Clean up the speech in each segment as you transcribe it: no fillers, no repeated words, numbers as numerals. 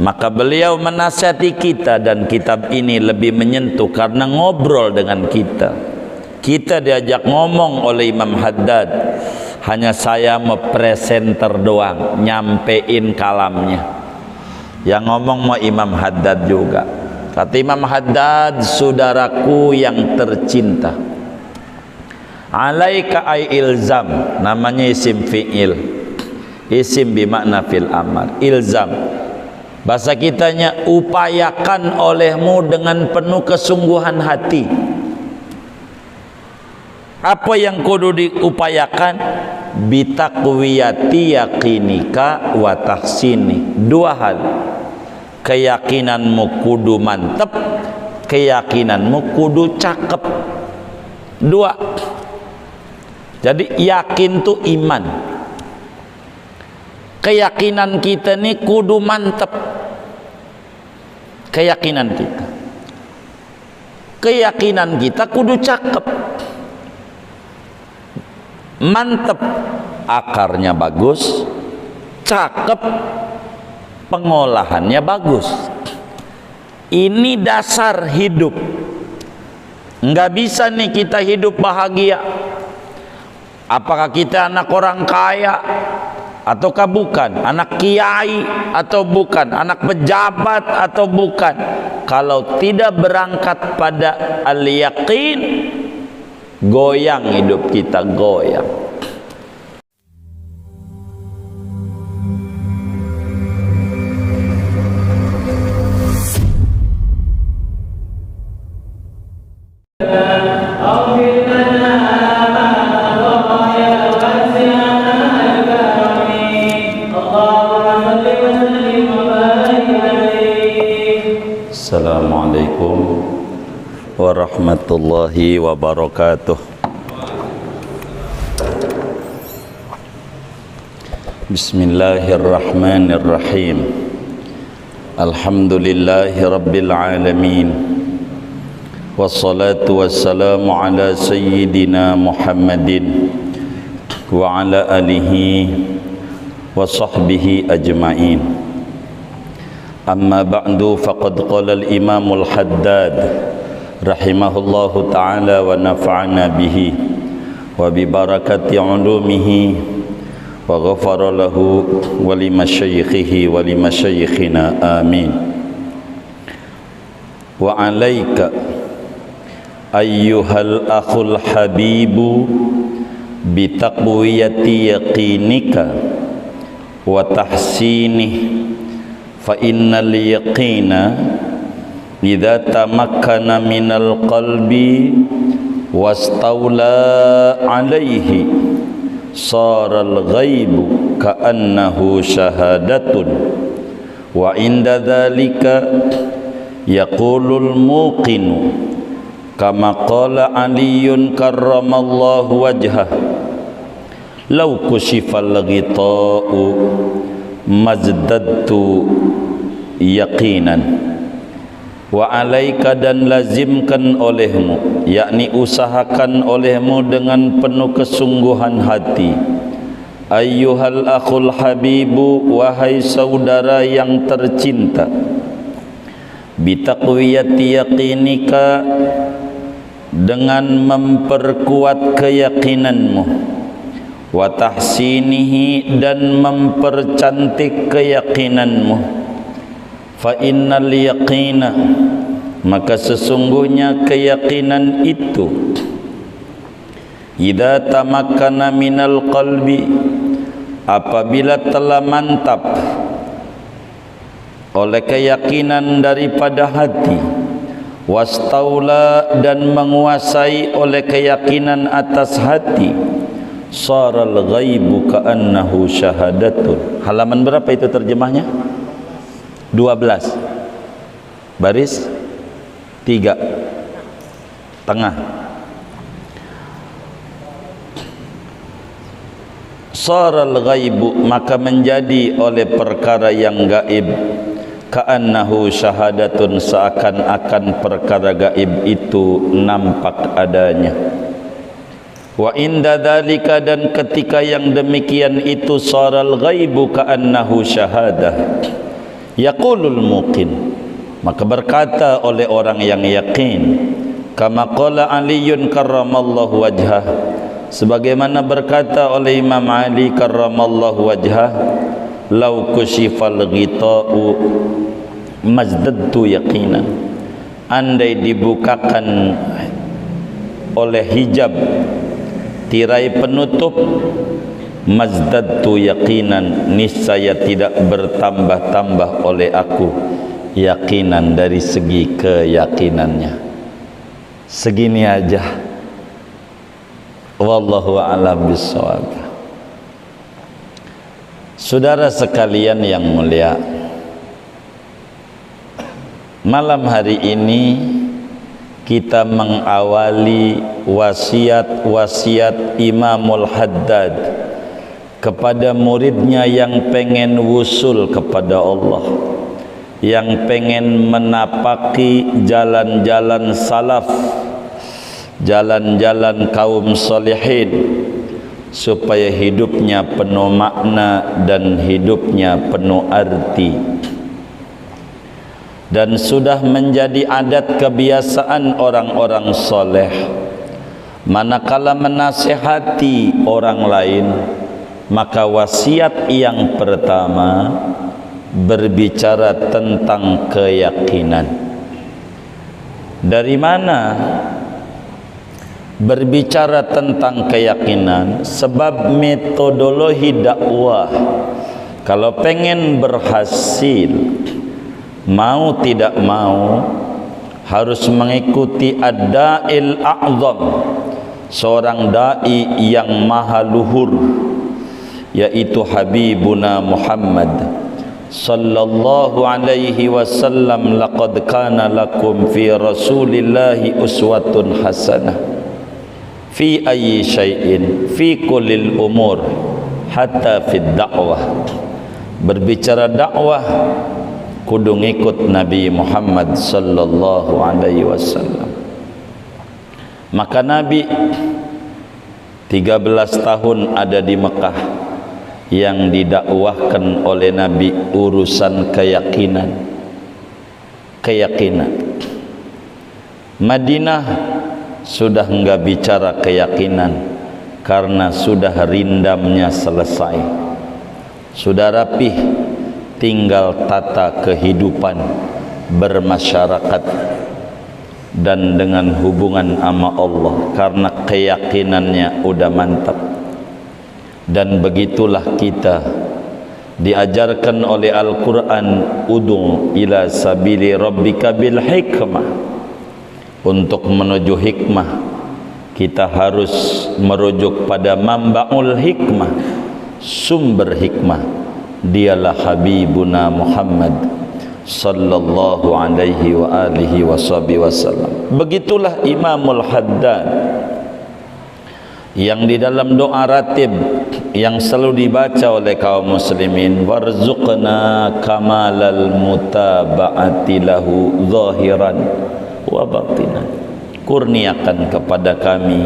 Maka beliau menasihati kita, dan kitab ini lebih menyentuh karena ngobrol dengan kita. Kita diajak ngomong oleh Imam Haddad, hanya saya presenter doang, nyampein kalamnya. Yang ngomong mau Imam Haddad juga. Kata Imam Haddad, saudaraku yang tercinta, alaika ay ilzam, namanya isim fi'il, isim bimakna fil amar, ilzam. Bahasa kitanya, upayakan olehmu dengan penuh kesungguhan hati. Apa yang kudu diupayakan? Bitaqwiyati yaqinika wa tahsini. Dua hal. Keyakinanmu kudu mantep, keyakinanmu kudu cakep. Dua. Jadi yakin tuh iman. Keyakinan kita nih kudu mantep. Keyakinan kita kudu cakep, mantep, akarnya bagus, cakep, pengolahannya bagus. Ini dasar hidup. Nggak bisa nih kita hidup bahagia. Apakah kita anak orang kaya ataukah bukan, anak kiai atau bukan, anak pejabat atau bukan, kalau tidak berangkat pada al-yaqin, goyang hidup kita, goyang. Assalamualaikum warahmatullahi wabarakatuh. Bismillahirrahmanirrahim. Alhamdulillahi rabbil alamin. Wassalatu wassalamu ala sayyidina Muhammadin wa ala alihi wa sahbihi ajma'in. Amma ba'du, faqad qala al-Imam al-Haddad rahimahullahu ta'ala wa nafa'ana bihi wa bi barakati ulumihi wa ghafara lahu wa li masyayikhihi wa li masyayikhina amin. Wa alayka ayyuhal akhul habibu bi taqwiyati yaqinika wa tahsinih, fa innal yaqina idza tamakkana minal qalbi wastawla alaihi saral ghaibu ka'annahu syahadatun, wa inda dzalika yaqulul muqinu kama qala Aliyun karramallahu wajhah, law kushifal ghita'u mazdadtu yaqinan. Wa alaika, dan lazimkan olehmu, yakni usahakan olehmu dengan penuh kesungguhan hati, ayyuhal akhul habibu, wahai saudara yang tercinta, bitaqwiyati yaqinika, dengan memperkuat keyakinanmu, wa tahsinihi, dan mempercantik keyakinanmu, fa innal yaqina, maka sesungguhnya keyakinan itu, idza tamakkana minal qalbi, apabila telah mantap oleh keyakinan daripada hati, wastaula, dan menguasai oleh keyakinan atas hati, saral ghaibu ka'annahu syahadatun. Halaman berapa itu terjemahnya? 12. Baris 3 tengah. Saral ghaibu, maka menjadi oleh perkara yang gaib, ka'annahu syahadatun, seakan-akan perkara gaib itu nampak adanya. Wa inda dzalika, dan ketika yang demikian itu, saral ghaibu ka'annahu syahadah, Yaqulul muqin, maka berkata oleh orang yang yakin, kama qala Aliyun karramallahu wajhah, sebagaimana berkata oleh Imam Ali karramallahu wajhah, lau kushifal ghita'u mazdadtu yaqinan, andai dibukakan oleh hijab tirai penutup, mazdadtu yaqinan, niscaya tidak bertambah-tambah oleh aku yakinan, dari segi keyakinannya. Segini aja, wallahu a'lam bishawab. Saudara sekalian yang mulia, malam hari ini kita mengawali wasiat-wasiat Imamul Haddad kepada muridnya yang pengen wusul kepada Allah, yang pengen menapaki jalan-jalan salaf, jalan-jalan kaum salihin, supaya hidupnya penuh makna dan hidupnya penuh arti. Dan sudah menjadi adat kebiasaan orang-orang soleh, manakala menasihati orang lain, maka wasiat yang pertama berbicara tentang keyakinan. Dari mana berbicara tentang keyakinan? Sebab metodologi dakwah, kalau pengen berhasil, mau tidak mau harus mengikuti ad-da'il a'zam, seorang dai yang maha luhur, yaitu Habibuna Muhammad sallallahu alaihi wasallam. Laqad kana lakum fi rasulillahi uswatun hasanah fi ayyi syai'in fi kullil umur hatta fid da'wah. Berbicara dakwah kudu ngikut Nabi Muhammad sallallahu alaihi wasallam. Maka Nabi 13 tahun ada di Mekah, yang didakwahkan oleh Nabi urusan keyakinan. Madinah sudah enggak bicara keyakinan, karena sudah rindamnya selesai, sudah rapih, tinggal tata kehidupan bermasyarakat dan dengan hubungan sama Allah, karena keyakinannya udah mantap. Dan begitulah kita diajarkan oleh Al-Quran, ud'u ila sabili rabbika bil hikmah. Untuk menuju hikmah, kita harus merujuk pada manba'ul hikmah, sumber hikmah. Dialah Habibuna Muhammad sallallahu alaihi wa alihi wasallam. Begitulah Imamul Haddad, yang di dalam doa ratib yang selalu dibaca oleh kaum muslimin, warzuqna kamalal mutaba'ati lahu zahiran wa batinan, kurniakan kepada kami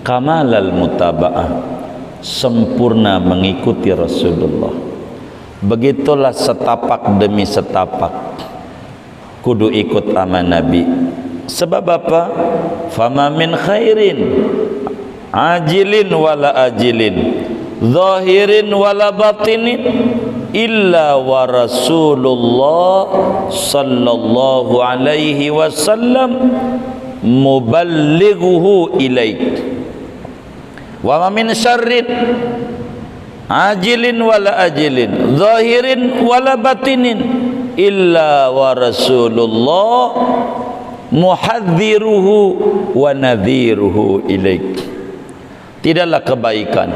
kamalal mutaba'ah, sempurna mengikuti Rasulullah. Begitulah setapak demi setapak kudu ikut sama Nabi. Sebab apa? Fama min khairin ajilin wala ajilin, zahirin wala batinin, illa wa Rasulullah sallallahu alaihi wasallam muballighuhu ilaik. Wa ma min syarrin ajilin wala ajilin, zahirin wala batinin, illa wa Rasulullah muhadziruhu wa nadhiruhu ilaik. Tidaklah kebaikan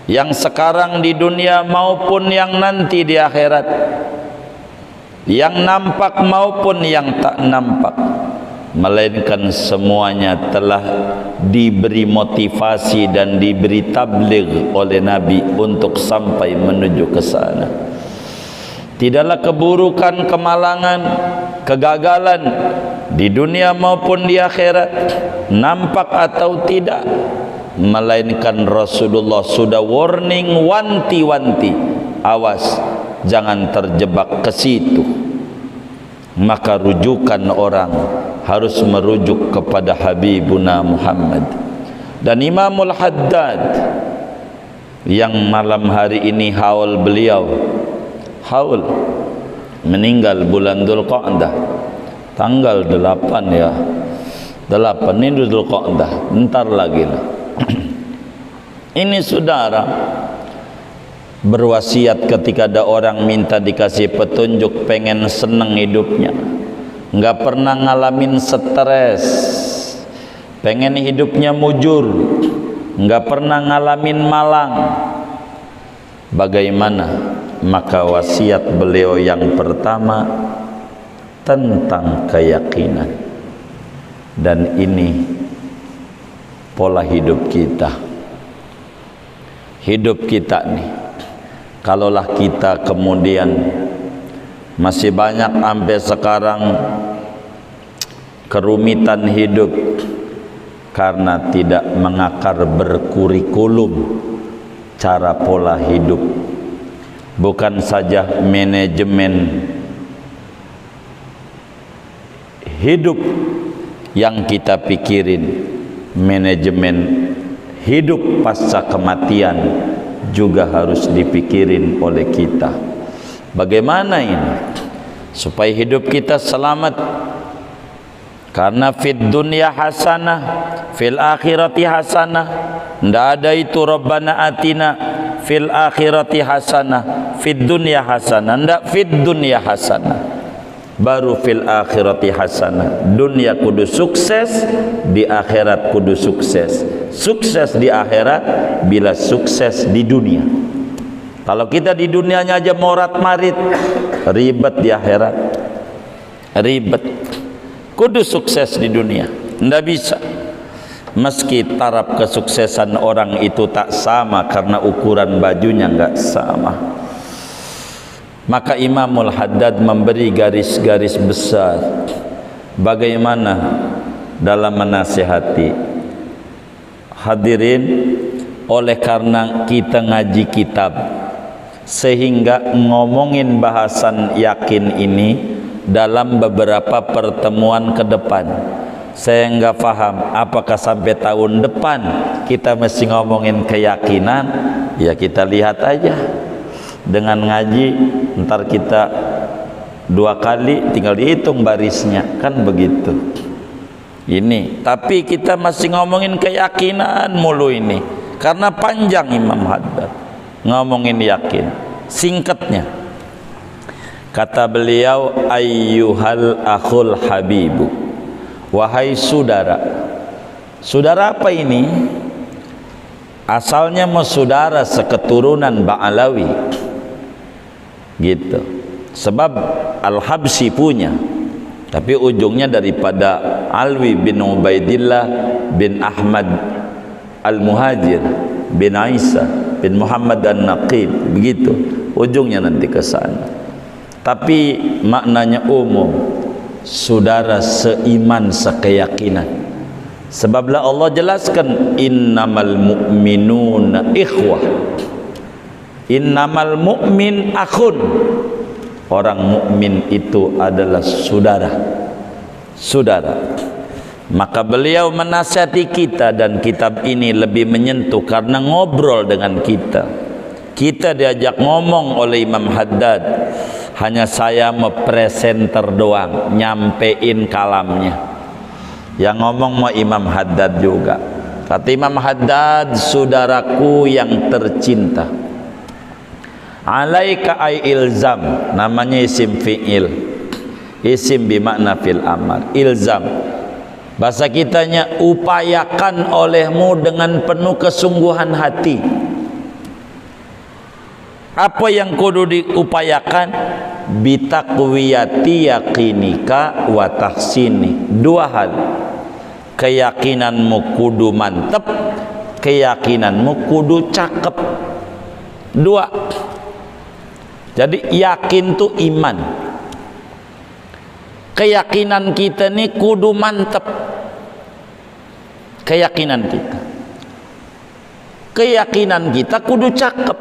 yang sekarang di dunia maupun yang nanti di akhirat, yang nampak maupun yang tak nampak, melainkan semuanya telah diberi motivasi dan diberi tabligh oleh Nabi untuk sampai menuju ke sana. Tidaklah keburukan, kemalangan, kegagalan di dunia maupun di akhirat, nampak atau tidak, melainkan Rasulullah sudah warning, wanti-wanti, awas, jangan terjebak ke situ. Maka rujukan orang harus merujuk kepada Habibuna Muhammad. Dan Imamul Haddad yang malam hari ini haul beliau, haul meninggal bulan Dzulqa'dah tanggal 8 ya. 8 ini Dzulqa'dah, bentar lagi lah. Ini saudara berwasiat ketika ada orang minta dikasih petunjuk, pengen seneng hidupnya, nggak pernah ngalamin stres, pengen hidupnya mujur, nggak pernah ngalamin malang. Bagaimana? Maka wasiat beliau yang pertama tentang keyakinan. Dan ini pola hidup kita. Hidup kita nih, kalaulah kita kemudian masih banyak sampai sekarang kerumitan hidup karena tidak mengakar berkurikulum cara pola hidup, bukan saja manajemen hidup yang kita pikirin, manajemen hidup pasca kematian juga harus dipikirin oleh kita. Bagaimana ini supaya hidup kita selamat? Karena fid dunya hasanah, fil akhirati hasanah. Ndak ada itu Rabbana atina fil akhirati hasanah, fid dunya hasanah. Ndak fid dunya hasanah, baru fil akhirati hasanah. Dunia kudu sukses, di akhirat kudu sukses. Sukses di akhirat bila sukses di dunia. Kalau kita di dunianya aja morat marit, ribet di akhirat, ribet. Kudu sukses di dunia, ndak bisa. Meski taraf kesuksesan orang itu tak sama karena ukuran bajunya nggak sama. Maka Imamul Haddad memberi garis-garis besar bagaimana dalam menasihati. Hadirin, oleh karena kita ngaji kitab sehingga ngomongin bahasan yakin ini dalam beberapa pertemuan ke depan. Saya nggak paham apakah sampai tahun depan kita mesti ngomongin keyakinan. Ya kita lihat aja dengan ngaji, ntar kita 2 kali tinggal dihitung barisnya, kan begitu. Ini tapi kita masih ngomongin keyakinan mulu ini karena panjang Imam Haddad ngomongin yakin. Singkatnya kata beliau, ayyuhal akhul habibu, wahai saudara. Saudara apa ini? Asalnya mau saudara seketurunan Ba'alawi gitu, sebab Al-Habsyi punya, tapi ujungnya daripada Alwi bin Ubaidillah bin Ahmad Al-Muhajir bin Isa bin Muhammad An-Naqib, begitu ujungnya nanti ke sana. Tapi maknanya umum, saudara seiman sekeyakinan. Sebablah Allah jelaskan innamal mu'minuna ikhwah, innamal mu'min akhun. Orang mukmin itu adalah saudara, saudara. Maka beliau menasihati kita, dan kitab ini lebih menyentuh karena ngobrol dengan kita. Kita diajak ngomong oleh Imam Haddad, hanya saya presenter doang, nyampein kalamnya. Yang ngomong mau Imam Haddad juga. Kata Imam Haddad, saudaraku yang tercinta, alaika ay ilzam, namanya isim fi'il, isim bimakna fil amar, ilzam. Bahasa kitanya, upayakan olehmu dengan penuh kesungguhan hati. Apa yang kudu diupayakan? Bitakwiyati yakinika wa tahsini. 2 hal. Keyakinanmu kudu mantep, keyakinanmu kudu cakep. 2. Jadi yakin tuh iman. Keyakinan kita nih kudu mantep. Keyakinan kita. Keyakinan kita kudu cakep.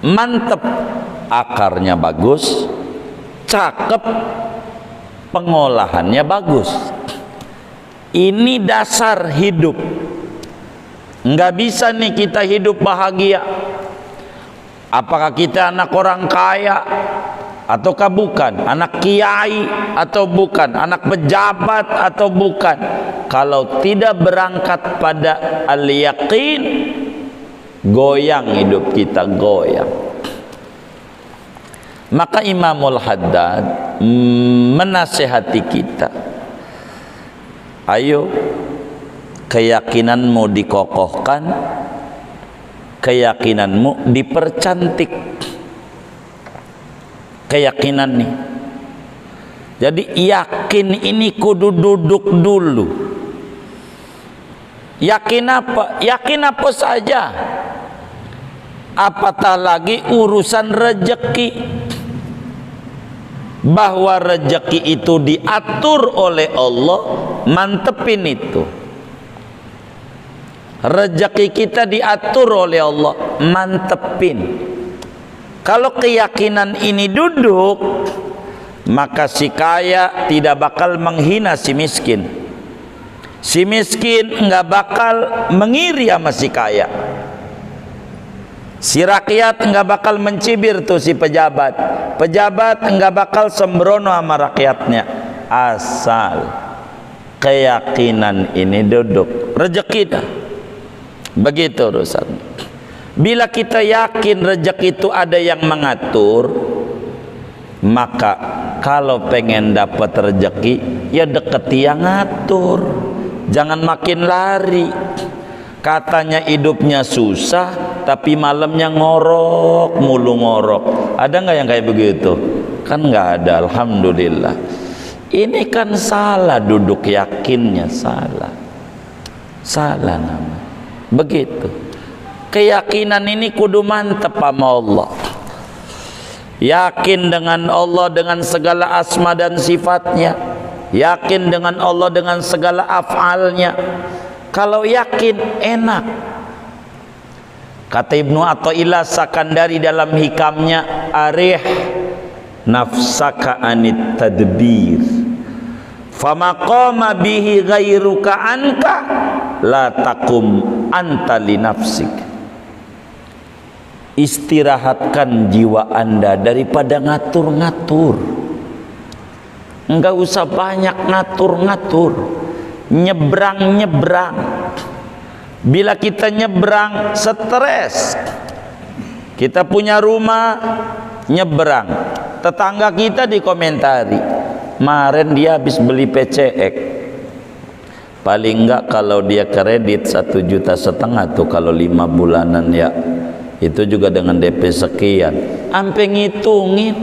mantep, akarnya bagus, cakep, pengolahannya bagus. Ini dasar hidup. Nggak bisa nih kita hidup bahagia. Apakah kita anak orang kaya ataukah bukan, anak kiai atau bukan, anak pejabat atau bukan, kalau tidak berangkat pada al-yaqin, goyang hidup kita, goyang. Maka Imamul Haddad menasihati kita, ayo keyakinanmu dikokohkan, keyakinanmu dipercantik. Keyakinan nih, jadi yakin ini kudu duduk dulu. Yakin apa? Yakin apa saja, apatah lagi urusan rezeki, bahwa rezeki itu diatur oleh Allah. Mantepin itu, rezeki kita diatur oleh Allah, mantepin. Kalau keyakinan ini duduk, maka si kaya tidak bakal menghina si miskin, si miskin nggak bakal mengiri sama si kaya, si rakyat nggak bakal mencibir tuh si pejabat, pejabat nggak bakal sembrono sama rakyatnya. Asal keyakinan ini duduk, rezeki dah. Begitu urusan. Bila kita yakin rezeki itu ada yang mengatur, maka kalau pengen dapat rezeki, ya deketi yang ngatur, jangan makin lari. Katanya hidupnya susah, tapi malamnya ngorok mulu, ngorok. Ada nggak yang kayak begitu? Kan nggak ada, alhamdulillah. Ini kan salah, duduk yakinnya salah, salah nama. Begitu. Keyakinan ini kudu mantep sama Allah. Yakin dengan Allah dengan segala asma dan sifatnya, yakin dengan Allah dengan segala af'alnya. Kalau yakin enak. Kata Ibnu Athaillah Sakandari dalam hikamnya, arih nafsaka anit tadbir, fama qama bihi ghairuka anka la takum anta li nafsik. Istirahatkan jiwa Anda daripada ngatur-ngatur. Enggak usah banyak ngatur-ngatur, nyebrang-nyebrang. Bila kita nyebrang, stres. Kita punya rumah, nyebrang. Tetangga kita dikomentari, kemarin dia habis beli PCX. Paling enggak kalau dia kredit 1,5 juta tuh, kalau 5 bulanan ya, itu juga dengan DP sekian. Ampe ngitungin,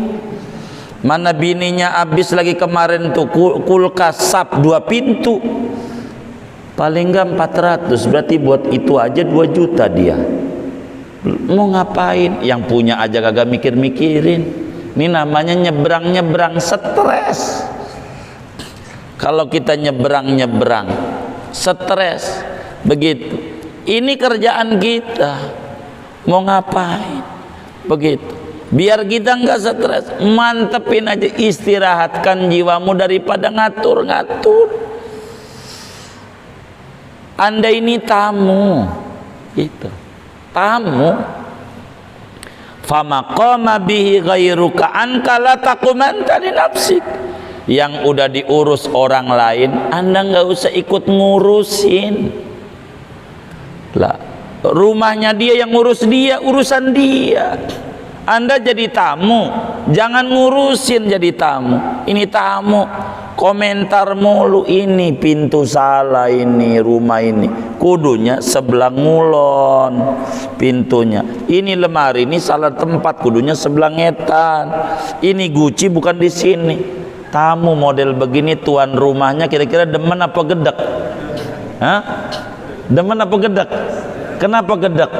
mana bininya habis lagi kemarin tuh kulkas sap 2 pintu, paling enggak 400, berarti buat itu aja 2 juta dia. Mau ngapain? Yang punya aja kagak mikir-mikirin. Ini namanya nyebrang-nyebrang, stres. Kalau kita nyebrang-nyebrang, stres. Begitu. Ini kerjaan kita. Mau ngapain? Begitu. Biar kita enggak stres, mantepin aja, istirahatkan jiwamu daripada ngatur-ngatur. Anda ini tamu, gitu. Tamu. Fama qama bihi ghairuka anka la taqumanta li nafsik. Yang udah diurus orang lain, Anda enggak usah ikut ngurusin. Lah, rumahnya dia yang ngurus dia, urusan dia. Anda jadi tamu, jangan ngurusin jadi tamu. Ini tamu, komentar mulu, ini pintu salah, ini rumah ini kudunya sebelah ngulon pintunya, ini lemari ini salah tempat, kudunya sebelah ngetan, ini Gucci bukan di sini. Tamu model begini, tuan rumahnya kira-kira demen apa gedek? Hah? Demen apa gedek? Kenapa gedek?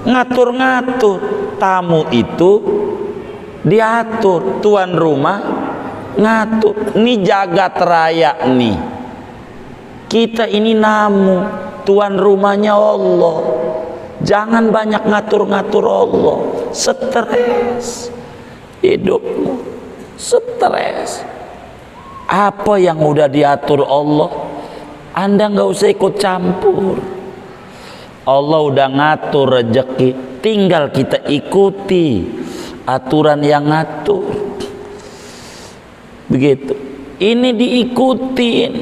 Ngatur-ngatur. Tamu itu diatur, tuan rumah ngatur. Ini jagat raya nih. Kita ini namu, tuan rumahnya Allah. Jangan banyak ngatur-ngatur Allah. stres. Hidupmu stres. Apa yang udah diatur Allah, Anda nggak usah ikut campur. Allah udah ngatur rezeki, tinggal kita ikuti aturan yang ngatur. Begitu. Ini diikutin.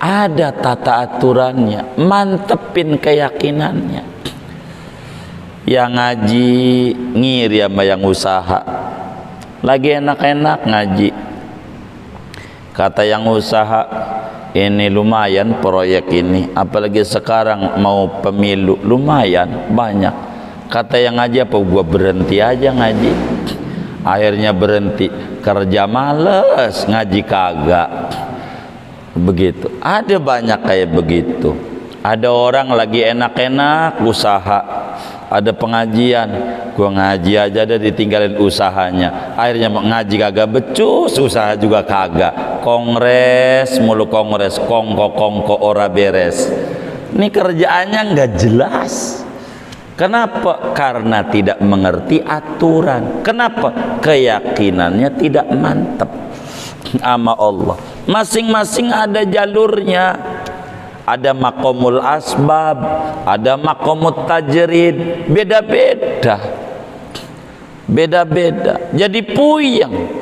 Ada tata aturannya, mantepin keyakinannya. Yang ngaji ngiri sama yang usaha. Lagi enak-enak ngaji, kata yang usaha, ini lumayan proyek ini, apalagi sekarang mau pemilu, lumayan banyak. Kata yang ngaji, apa gua berhenti aja ngaji. Akhirnya berhenti, kerja males, ngaji kagak. Begitu. Ada banyak kayak begitu. Ada orang lagi enak-enak usaha, ada pengajian, gua ngaji aja deh, ditinggalin usahanya. Akhirnya mau ngaji kagak becus, usaha juga kagak. Kongres mulu kongres, kongko ora beres. Ini kerjaannya nggak jelas. Kenapa? Karena tidak mengerti aturan. Kenapa? Keyakinannya tidak mantap sama Allah. Masing-masing ada jalurnya. Ada makomul asbab, ada makomut tajrid, beda-beda. Beda-beda. Jadi puyeng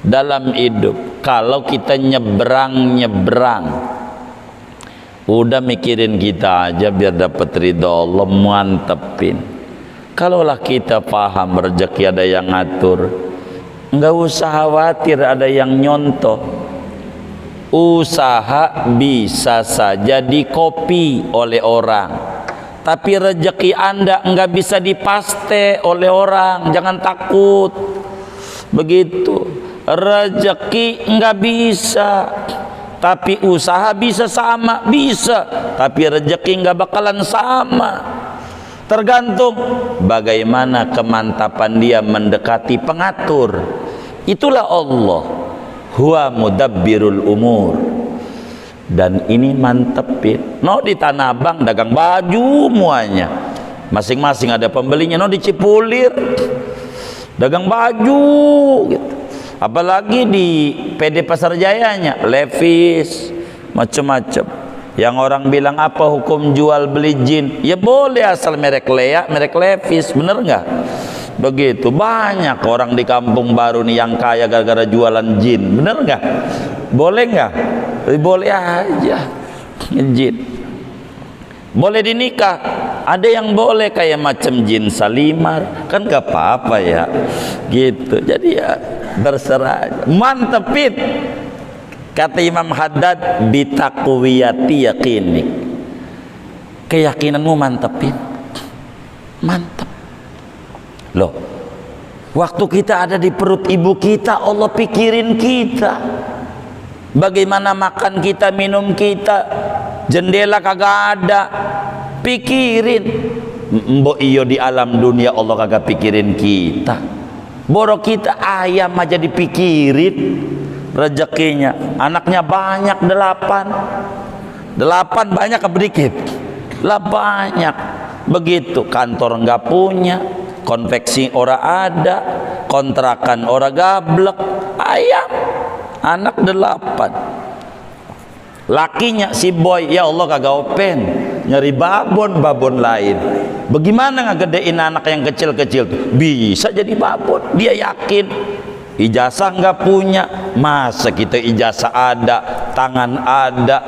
dalam hidup. Kalau kita nyebrang, udah mikirin kita aja biar dapat ridha Allah, mantepin. Kalaulah kita paham rezeki ada yang ngatur, nggak usah khawatir ada yang nyontoh. Usaha bisa saja dikopi oleh orang, tapi rezeki Anda nggak bisa dipaste oleh orang. Jangan takut. Begitu. Rezeki nggak bisa, tapi usaha bisa sama, bisa. Tapi rezeki nggak bakalan sama. Tergantung bagaimana kemantapan dia mendekati pengatur. Itulah Allah. Huwa mudabbirul umur. Dan ini mantepin. No di Tanah Abang dagang baju muanya, masing-masing ada pembelinya. No di Cipulir dagang baju gitu. Apalagi di PD Pasar Jayanya, Levi's, macam-macam. Yang orang bilang apa hukum jual beli jin? Ya boleh asal merek Lea, merek Levi's, bener nggak? Begitu. Banyak orang di Kampung Baru nih yang kaya gara-gara jualan jin, bener nggak? Boleh nggak? Boleh aja. Jin boleh dinikah, ada yang boleh kayak macam jin Salimar, kan nggak apa-apa ya, gitu. Jadi ya terserah aja. Mantepin. Kata Imam Haddad, bitakwiyati yakinik. Keyakinanmu mantepin. Mantep. Loh, waktu kita ada di perut ibu kita, Allah pikirin kita. Bagaimana makan kita, minum kita, jendela kagak ada, pikirin. Mbok iyo di alam dunia Allah kagak pikirin kita. Borok kita ayam aja dipikirin rezekinya. Anaknya banyak 8 banyak apa dikit? Lah banyak. Begitu. Kantor nggak punya, konveksi ora ada, kontrakan ora gablek, ayam anak 8. Lakinya si boy, ya Allah kagak open, nyari babon lain. Bagaimana ngegedein anak yang kecil-kecil tuh? Bisa jadi babon. Dia yakin. Ijazah nggak punya, masa kita ijazah ada, tangan ada,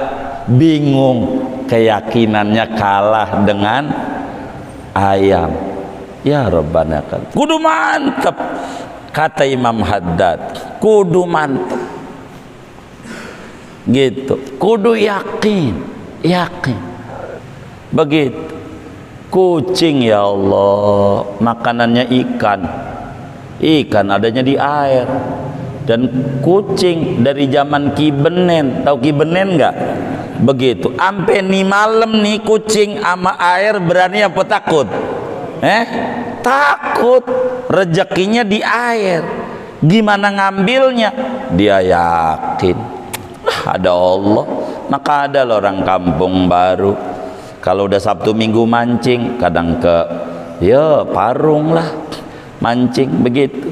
bingung. Keyakinannya kalah dengan ayam. Ya Rabbana kan. Kudu mantep. Kata Imam Haddad, kudu mantep. Gitu. Kudu yakin. Begitu. Kucing ya Allah, makanannya ikan adanya di air. Dan kucing dari zaman Ki Benen, tahu Ki Benen nggak? Begitu. Ampe nih malam nih kucing sama air berani apa takut? Takut. Rezekinya di air. Gimana ngambilnya? Dia yakin. Ada Allah. Maka ada orang Kampung Baru, kalau udah Sabtu Minggu mancing, kadang ke ya parung lah, mancing begitu,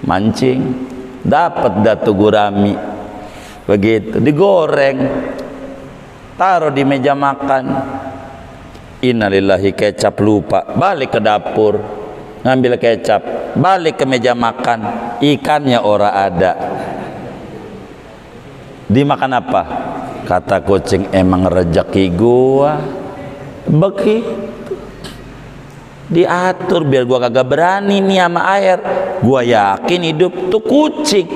mancing dapat datu gurami begitu, digoreng, taruh di meja makan. Innalillahi, kecap lupa, balik ke dapur ngambil kecap, balik ke meja makan, ikannya ora ada. Dimakan apa? Kata kucing, emang rezeki gua begitu, diatur biar gua kagak berani nih sama air. Gua yakin hidup tuh kucing.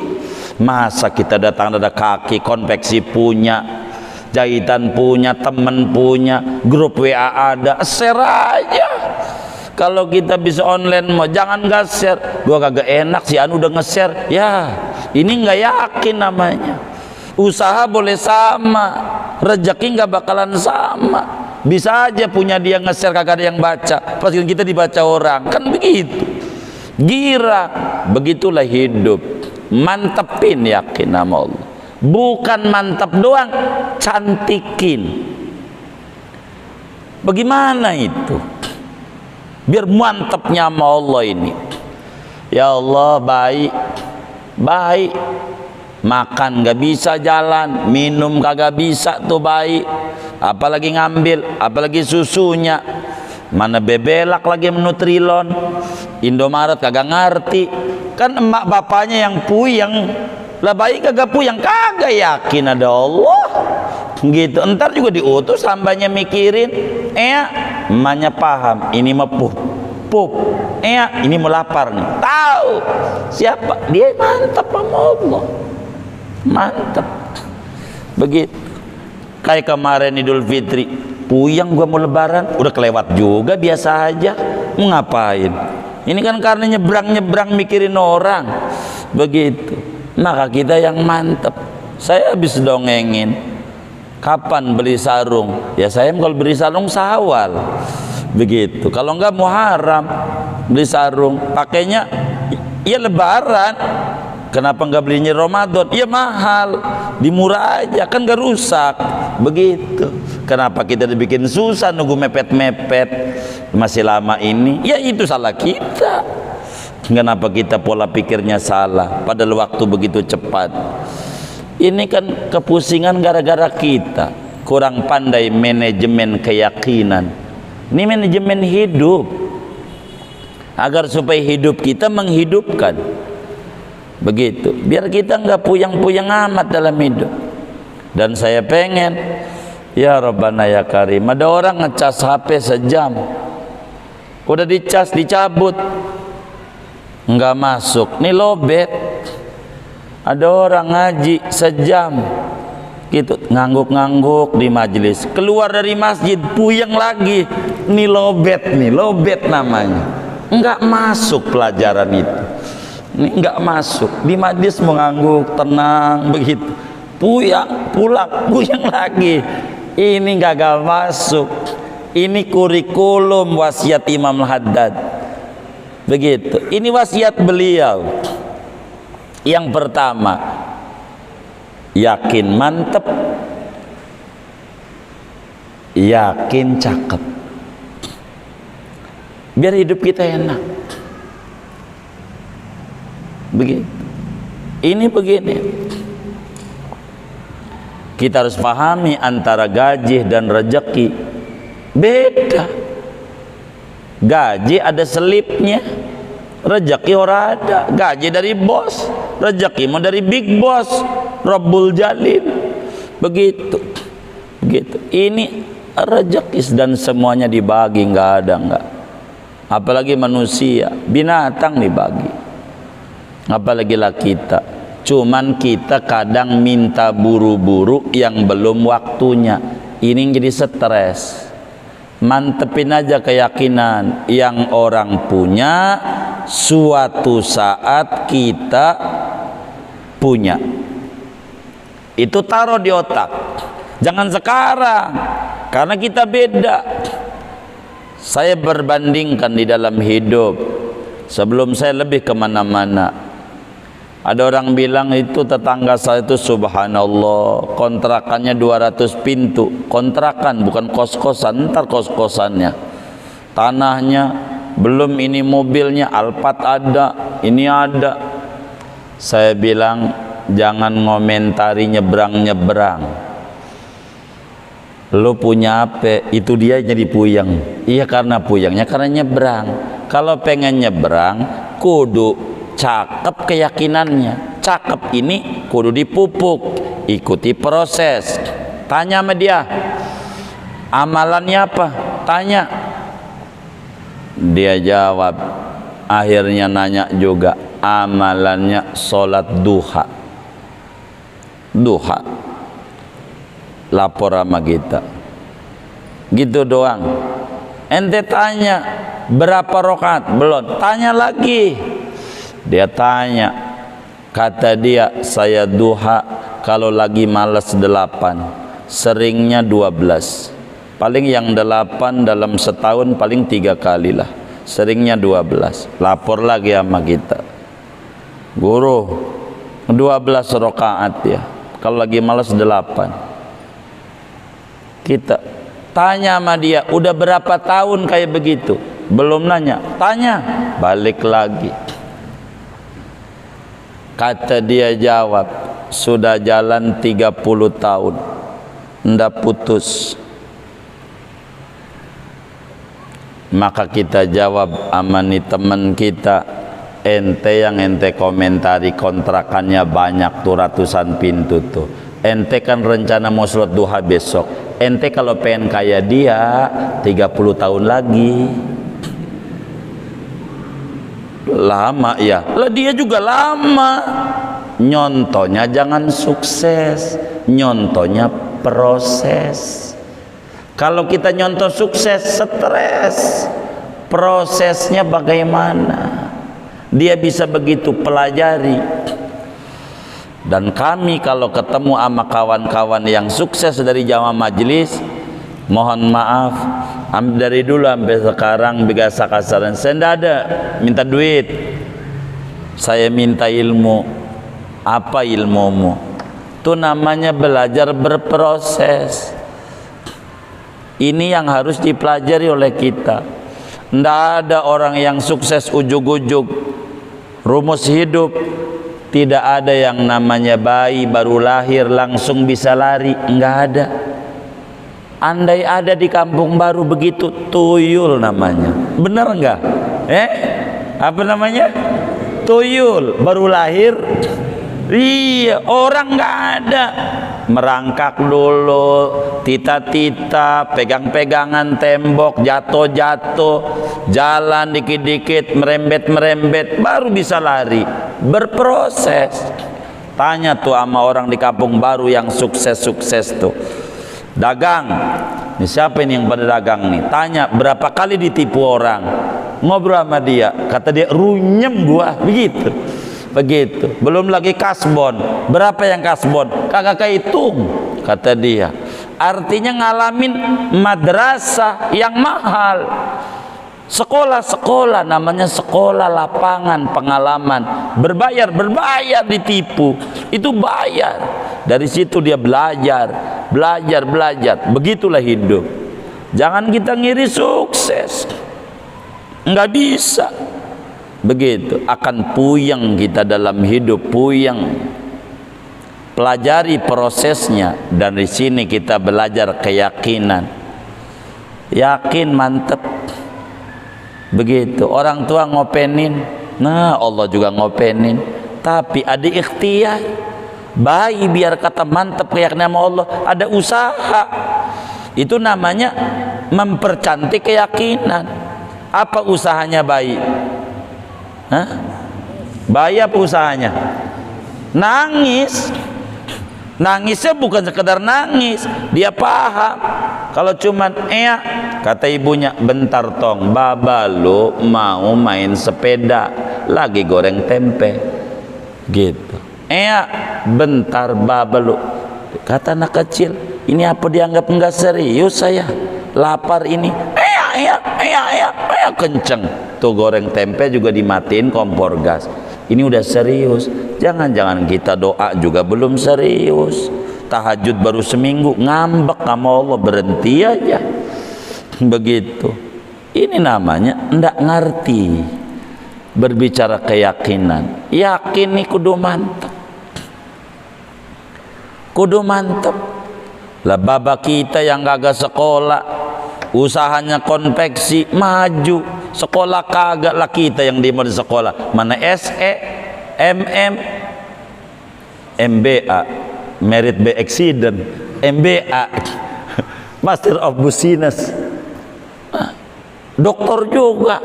Masa kita datang ada kaki konveksi punya, jahitan punya, temen punya, grup WA ada, share aja. Kalau kita bisa online mau jangan gak share. Gua kagak enak, si Anu udah nge-share. Ya ini nggak yakin namanya. Usaha boleh sama, rezeki nggak bakalan sama. Bisa aja punya dia nge-share kagak ada yang baca, pas kita dibaca orang, kan begitu. Girang, begitulah hidup. Mantepin, yakin sama Allah. Bukan mantap doang, cantikin. Bagaimana itu? Biar mantapnya sama Allah ini. Ya Allah, baik, baik. Makan gak bisa jalan, minum kagak bisa tuh baik, apalagi ngambil, apalagi susunya. Mana bebelak lagi Nutrilon, Indomaret kagak ngerti. Kan emak bapaknya yang puyeng, lah bayi kagak puyeng, kagak yakin ada Allah gitu. Entar juga diutus hambanya mikirin, emaknya paham, ini mah pup, ini mau lapar nih, tahu siapa dia, mantap sama Allah, mantap begitu. Kayak kemarin Idul Fitri, puyeng gua mau lebaran, udah kelewat juga, biasa aja, mau ngapain. Ini kan karena nyebrang mikirin orang begitu. Maka kita yang mantep. Saya habis dongengin, kapan beli sarung? Ya saya kalau beli sarung Syawal begitu. Kalau enggak Muharram beli sarung, pakainya ya lebaran. Kenapa enggak belinya Ramadan? Ya mahal, dimurah aja kan gak rusak begitu. Kenapa kita dibikin susah nunggu mepet-mepet masih lama ini? Ya itu salah kita. Kenapa kita pola pikirnya salah padahal waktu begitu cepat? Ini kan kepusingan gara-gara kita kurang pandai manajemen keyakinan. Ini manajemen hidup, agar supaya hidup kita menghidupkan begitu, biar kita nggak puyeng-puyeng amat dalam hidup. Dan saya pengen, ya Rabbana ya Karim, ada orang ngecas HP sejam, udah dicas dicabut nggak masuk, nih lobet. Ada orang ngaji sejam gitu, ngangguk-ngangguk di majelis, keluar dari masjid puyeng lagi, nih lobet namanya, nggak masuk pelajaran itu. Ini nggak masuk di majelis, mengangguk tenang begitu, puyeng puyeng lagi, ini gagal masuk. Ini kurikulum wasiat Imam Haddad begitu. Ini wasiat beliau. Yang pertama, yakin mantep, yakin cakep, biar hidup kita enak begitu. Ini begini, kita harus pahami antara gaji dan rezeki beda. Gaji ada selipnya, rezeki ora ada. Gaji dari bos, rezeki mau dari big boss, Rabbul Jalil begitu. Ini rezeki dan semuanya dibagi, nggak ada nggak. Apalagi manusia, binatang dibagi. Apalagi lah kita. Cuman kita kadang minta buru-buru yang belum waktunya. Ini jadi stres. Mantepin aja keyakinan yang orang punya, suatu saat kita punya. Itu taruh di otak. Jangan sekarang, karena kita beda. Saya berbandingkan di dalam hidup. Sebelum saya lebih kemana-mana, ada orang bilang itu tetangga saya itu subhanallah, kontrakannya 200 pintu, kontrakan bukan kos-kosan, ntar kos-kosannya, tanahnya belum ini mobilnya, Alphard ada, ini ada. Saya bilang jangan ngomentari nyebrang-nyebrang. Lo punya apa? Itu dia jadi puyeng. Iya karena puyengnya karena nyebrang. Kalau pengen nyebrang kudu cakep keyakinannya. Cakep ini kudu dipupuk, ikuti proses. Tanya sama dia, amalannya apa? Tanya. Dia jawab. Akhirnya nanya juga, amalannya sholat duha. Duha. Lapor sama kita. Gitu doang. Ente tanya, berapa rakaat? Belum. Tanya lagi. Dia tanya. Kata dia, saya duha kalau lagi malas 8. Seringnya 12. Paling yang 8 dalam setahun paling 3 kali lah. Seringnya 12. Lapor lagi sama kita. Guru, 12 rakaat ya. Kalau lagi malas 8. Kita tanya sama dia, udah berapa tahun kayak begitu? Belum nanya. Tanya. Balik lagi. Kata dia jawab, sudah jalan 30 tahun. Ndak putus. Maka kita jawab amani teman kita, ente yang ente komentari kontrakannya banyak tuh, ratusan pintu tuh. Ente kan rencana mau sholat duha besok. Ente kalau pengen kayak dia 30 tahun lagi. Lama ya. Lah dia juga lama. Nyontohnya jangan sukses, nyontohnya proses. Kalau kita nyontoh sukses, stres. Prosesnya bagaimana? Dia bisa begitu, pelajari. Dan kami kalau ketemu sama kawan-kawan yang sukses dari jamaah majelis, mohon maaf, dari dulu sampai sekarang biasa kasaran, saya tidak ada minta duit, saya minta ilmu. Apa ilmumu? Itu namanya belajar berproses. Ini yang harus dipelajari oleh kita. Tidak ada orang yang sukses ujug-ujug. Rumus hidup, tidak ada yang namanya bayi baru lahir langsung bisa lari. Enggak ada. Andai ada di kampung baru begitu, tuyul namanya. Bener enggak? Apa namanya? Tuyul baru lahir. Iya, orang enggak ada. Merangkak dulu, tita-tita, pegang-pegangan tembok, jatuh-jatuh, jalan dikit-dikit, merembet-merembet, baru bisa lari. Berproses. Tanya tuh sama orang di kampung baru yang sukses-sukses tuh. Dagang. Ini siapa ini yang pada dagang nih? Tanya berapa kali ditipu orang. Ngobrol sama dia, kata dia runyem gua, begitu. Begitu. Belum lagi kasbon. Berapa yang kasbon? Kagak kehitung, kata dia. Artinya ngalamin madrasah yang mahal. Sekolah-sekolah, namanya sekolah lapangan pengalaman. Berbayar ditipu. Itu bayar. Dari situ dia belajar. Begitulah hidup. Jangan kita ngiri sukses. Enggak bisa. Begitu, akan puyeng kita dalam hidup, puyeng. Pelajari prosesnya, dan di sini kita belajar keyakinan. Yakin, mantep. Begitu, orang tua ngopenin, nah Allah juga ngopenin, tapi ada ikhtiar. Bayi biar kata mantep keyakinan sama Allah, ada usaha. Itu namanya mempercantik keyakinan. Apa usahanya bayi? Hah? Bayi apa usahanya? Nangis. Nangisnya bukan sekedar nangis, dia paham. Kalau cuman kata ibunya, bentar tong, baba lu mau main sepeda, lagi goreng tempe, gitu. Bentar baba lu, kata anak kecil, ini apa dianggap enggak serius saya, lapar ini. Kenceng tuh, goreng tempe juga dimatiin kompor gas. Ini udah serius. Jangan-jangan kita doa juga belum serius. Tahajud baru seminggu, ngambek sama Allah, berhenti aja. Begitu. Ini namanya ndak ngerti berbicara keyakinan. Yakin nih kudu mantap, kudu mantap. Lah baba kita yang kagak sekolah, usahanya konveksi, maju. Sekolah kagak, lah kita yang di sekolah. Mana SE, MM, MBA, Merit by Accident, MBA, Master of Business, doktor juga.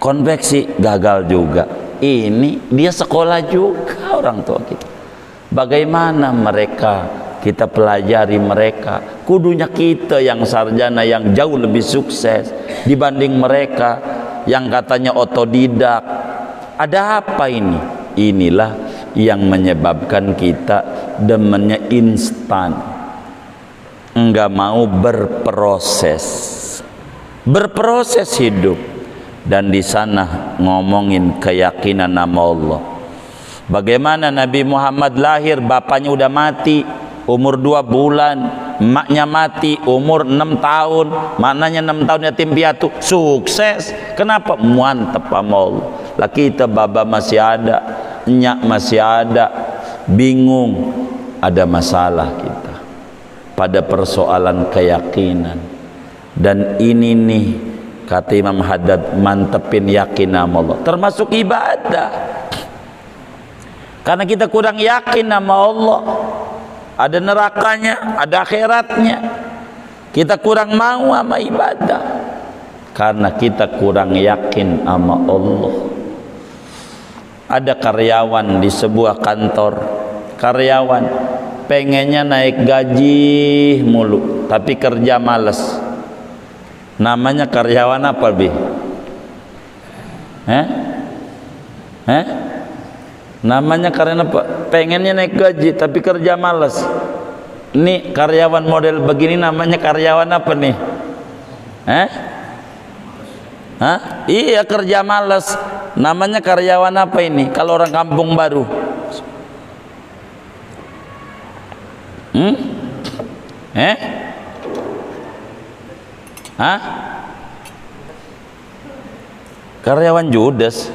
Konveksi gagal juga. Ini dia sekolah juga orang tua kita. Bagaimana mereka kita pelajari mereka? Kudunya kita yang sarjana yang jauh lebih sukses dibanding mereka yang katanya otodidak. Ada apa ini? Inilah yang menyebabkan kita demennya instan, enggak mau berproses hidup. Dan di sana ngomongin keyakinan nama Allah. Bagaimana Nabi Muhammad lahir, bapaknya udah mati umur 2 bulan, emaknya mati umur 6 tahun. Maknanya 6 tahun yatim piatu, sukses. Kenapa? Mantap sama Allah. Lah kita baba masih ada, nyak masih ada, bingung. Ada masalah kita pada persoalan keyakinan. Dan ini nih kata Imam Haddad, mantepin yakin sama Allah, termasuk ibadah. Karena kita kurang yakin sama Allah, ada nerakanya, ada akhiratnya, kita kurang mau sama ibadah karena kita kurang yakin sama Allah. Ada karyawan di sebuah kantor, karyawan pengennya naik gaji mulu tapi kerja males. Namanya karyawan apa, Bi? Namanya karena pengennya naik gaji tapi kerja malas. Ini karyawan model begini namanya karyawan apa nih? Iya, kerja malas. Namanya karyawan apa ini kalau orang kampung baru? Karyawan judes?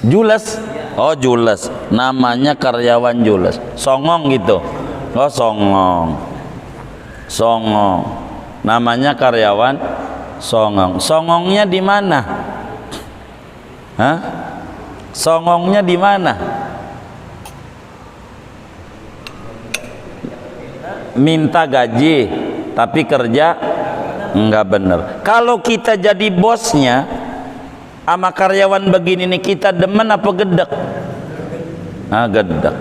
Jules? Oh, jules. Namanya karyawan jules. Songong gitu. Oh, songong. Songong. Namanya karyawan songong. Songongnya di mana? Songongnya di mana? Minta gaji tapi kerja enggak bener. Kalau kita jadi bosnya sama karyawan begini nih, kita demen apa gedek? Gedek.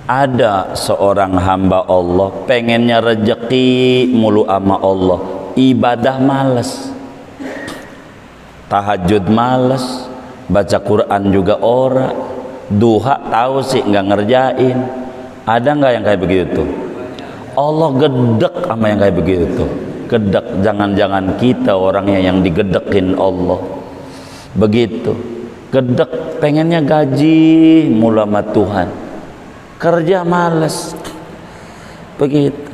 Ada seorang hamba Allah pengennya rejeki mulu sama Allah, ibadah males, tahajud males, baca Quran juga ora, duha tahu sih nggak ngerjain. Ada nggak yang kayak begitu? Allah gedek sama yang kayak begitu. Gedek. Jangan-jangan kita orangnya yang digedekin Allah. Begitu. Gedek, pengennya gaji mula sama Tuhan, kerja males. Begitu.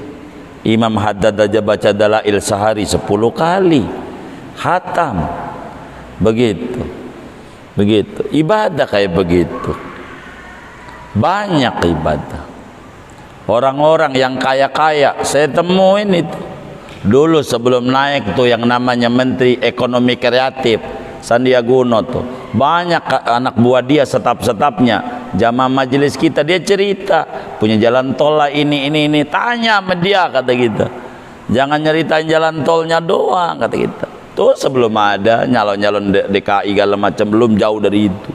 Imam Haddad aja baca Dalail sehari 10 kali khatam. Begitu. Begitu. Ibadah kayak begitu. Banyak ibadah. Orang-orang yang kaya-kaya saya temuin itu dulu sebelum naik tuh yang namanya Menteri Ekonomi Kreatif Sandiaga Uno tuh, banyak anak buah dia, setap-setapnya jamaah majelis kita, dia cerita punya jalan tol lah ini, tanya sama dia, kata kita jangan nyeritain jalan tolnya doang, kata kita tuh sebelum ada nyalon-nyalon DKI segala macam, belum jauh dari itu.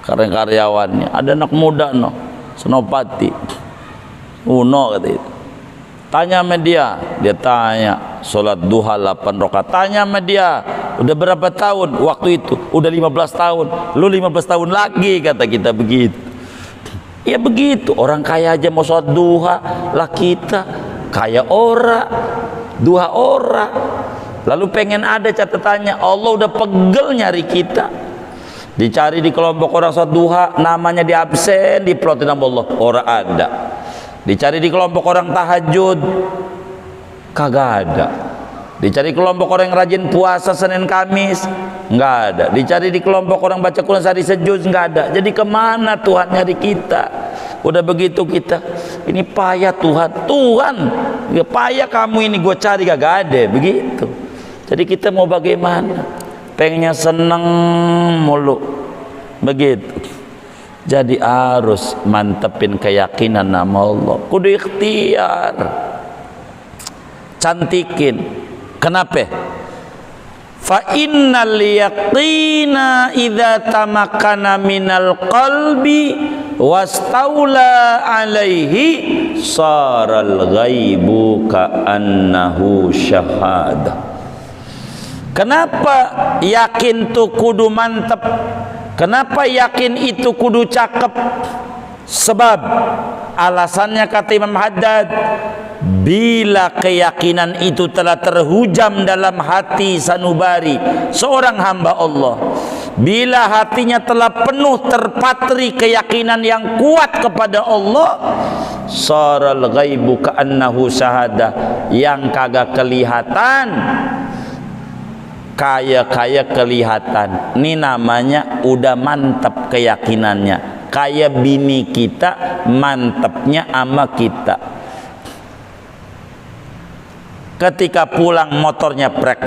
Karena karyawannya ada anak muda no, Senopati Uno, kata itu. Tanya sama dia tanya sholat duha 8 rakaat. Tanya sama dia, udah berapa tahun waktu itu? Udah 15 tahun. Lu 15 tahun lagi, kata kita begitu. Ya begitu, orang kaya aja mau sholat duha, lah kita kaya ora, duha ora. Lalu pengen ada catatannya, Allah udah pegel nyari kita. Dicari di kelompok orang sholat duha, namanya di absen, diplotin sama Allah, ora ada. Dicari di kelompok orang tahajud, kagak ada. Dicari kelompok orang yang rajin puasa Senin Kamis, nggak ada. Dicari di kelompok orang baca Quran sehari sejuz, nggak ada. Jadi kemana Tuhan nyari kita? Udah begitu kita, ini payah Tuhan, ya payah kamu ini gue cari kagak ada, begitu. Jadi kita mau bagaimana? Pengennya seneng mulu, begitu. Jadi harus mantepin keyakinan nama Allah, kudu ikhtiar, cantikin. Kenapa? Fa innal yaqina idza tamakkana minal qalbi wastaula alaihi saral ghaibu ka'annahu syahada. Kenapa yakin tuh kudu mantep? Kenapa yakin itu kudu cakep? Sebab alasannya kata Imam Haddad, bila keyakinan itu telah terhujam dalam hati sanubari seorang hamba Allah, bila hatinya telah penuh terpatri keyakinan yang kuat kepada Allah, saral ghaibu ka'annahu syahada, yang kagak kelihatan kaya kelihatan. Ini namanya udah mantap keyakinannya. Kayak bini kita mantapnya ama kita. Ketika pulang motornya prek,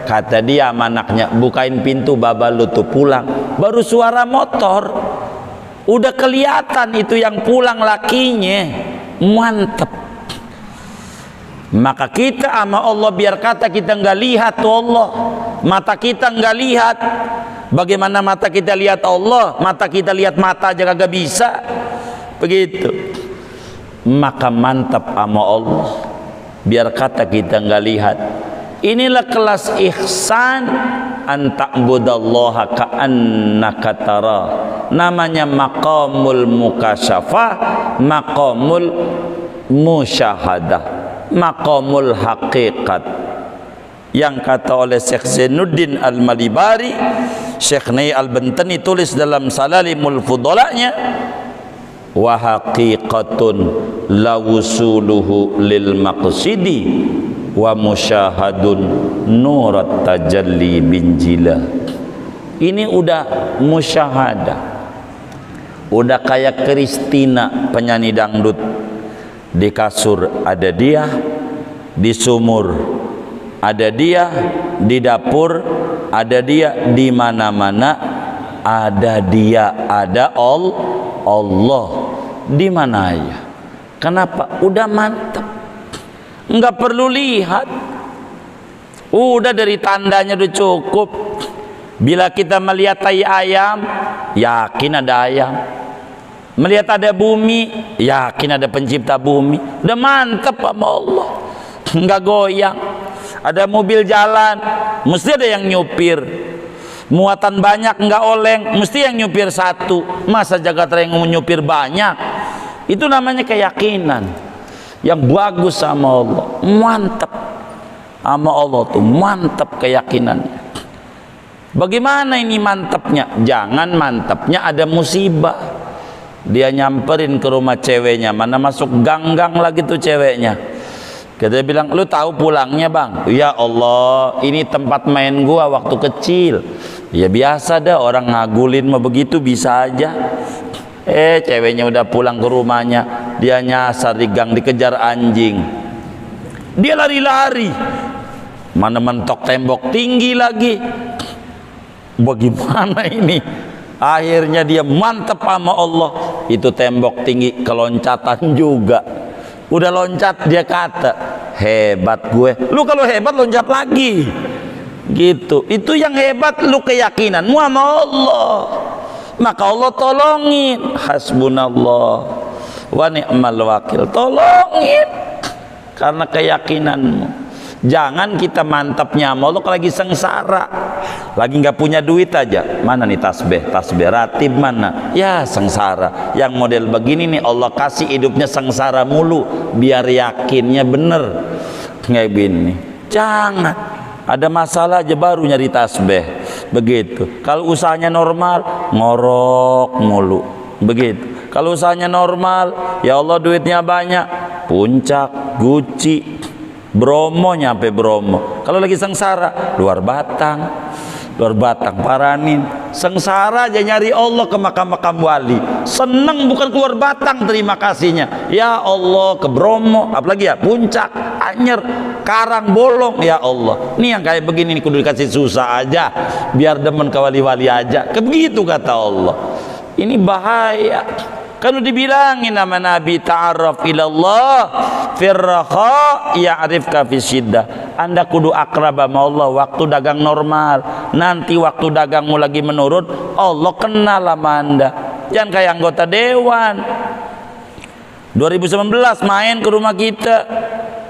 kata dia sama anaknya, bukain pintu baba lu tuh pulang. Baru suara motor udah kelihatan itu yang pulang lakinya, mantep. Maka kita sama Allah, biar kata kita nggak lihat tuh Allah, mata kita nggak lihat. Bagaimana mata kita lihat Allah? Mata kita lihat mata aja kagak bisa, begitu. Maka mantap sama Allah, biar kata kita nggak lihat. Inilah kelas ihsan, an ta'budallaha ka'annaka tara. Namanya maqamul mukasyafah, maqamul musyahadah, maqamul haqiqat. Yang kata oleh Syekh Zainuddin Al-Malibari, Syekh Nai Al-Bantani tulis dalam Salalimul Fudolanya, wa haqiqatun lawusuluhu lil maqsidi wa musyahadun nurat tajalli binjila. Ini udah musyahadah, udah kayak Kristina penyanyi dangdut. Di kasur ada dia, di sumur ada dia, di dapur ada dia, di mana-mana ada dia, ada Allah. Di mana ya? Kenapa? Udah mantap, nggak perlu lihat, udah dari tandanya udah cukup. Bila kita melihat tai ayam, yakin ada ayam. Melihat ada bumi, yakin ada pencipta bumi. Udah mantap sama Allah, nggak goyang. Ada mobil jalan, mesti ada yang nyupir. Muatan banyak nggak oleng, mesti yang nyupir satu. Masa jagat raya yang nyupir banyak? Itu namanya keyakinan yang bagus sama Allah. Mantap sama Allah tuh, mantap keyakinannya. Bagaimana ini mantapnya? Jangan mantapnya ada musibah, dia nyamperin ke rumah ceweknya, mana masuk gang-gang lagi tuh ceweknya. Kita bilang, lu tahu pulangnya bang? Ya Allah, ini tempat main gua waktu kecil. Ya biasa dah, orang ngagulin mah begitu bisa aja. Ceweknya udah pulang ke rumahnya, dia nyasar di gang, dikejar anjing. Dia lari-lari, mana mentok tembok tinggi lagi. Bagaimana ini? Akhirnya dia mantep sama Allah. Itu tembok tinggi, keloncatan juga. Udah loncat, dia kata, hebat gue. Lu kalau hebat loncat lagi, gitu. Itu yang hebat, lu keyakinanmu sama Allah. Maka Allah tolongin. Hasbunallah wa ni'mal wakil. Tolongin karena keyakinanmu. Jangan kita mantapnya sama Allah kalau lagi sengsara, lagi nggak punya duit aja. Mana nih tasbih ratib mana? Ya sengsara. Yang model begini nih Allah kasih hidupnya sengsara mulu, biar yakinnya bener. Kayak gini. Jangan ada masalah aja baru nyari tasbih, begitu. Kalau usahanya normal, ngorok mulu, begitu. Kalau usahanya normal, ya Allah duitnya banyak, Puncak, Gucci, Bromo nyampe Bromo. Kalau lagi sengsara, luar Batang Paranin. Sengsara aja nyari Allah ke makam-makam wali. Seneng bukan keluar Batang terima kasihnya. Ya Allah ke Bromo, apalagi ya Puncak, Anyer, Karang Bolong. Ya Allah, ini yang kayak begini nih kudu dikasih susah aja, biar demen ke wali-wali aja. Begitu kata Allah. Ini bahaya. Kan dibilangin nama Nabi, ta'arraf ilallah firraha ya'rifka fisyiddah. Anda kudu akrab sama Allah waktu dagang normal. Nanti waktu dagangmu lagi menurun, Allah kenal sama Anda. Jangan kayak anggota dewan 2019 main ke rumah kita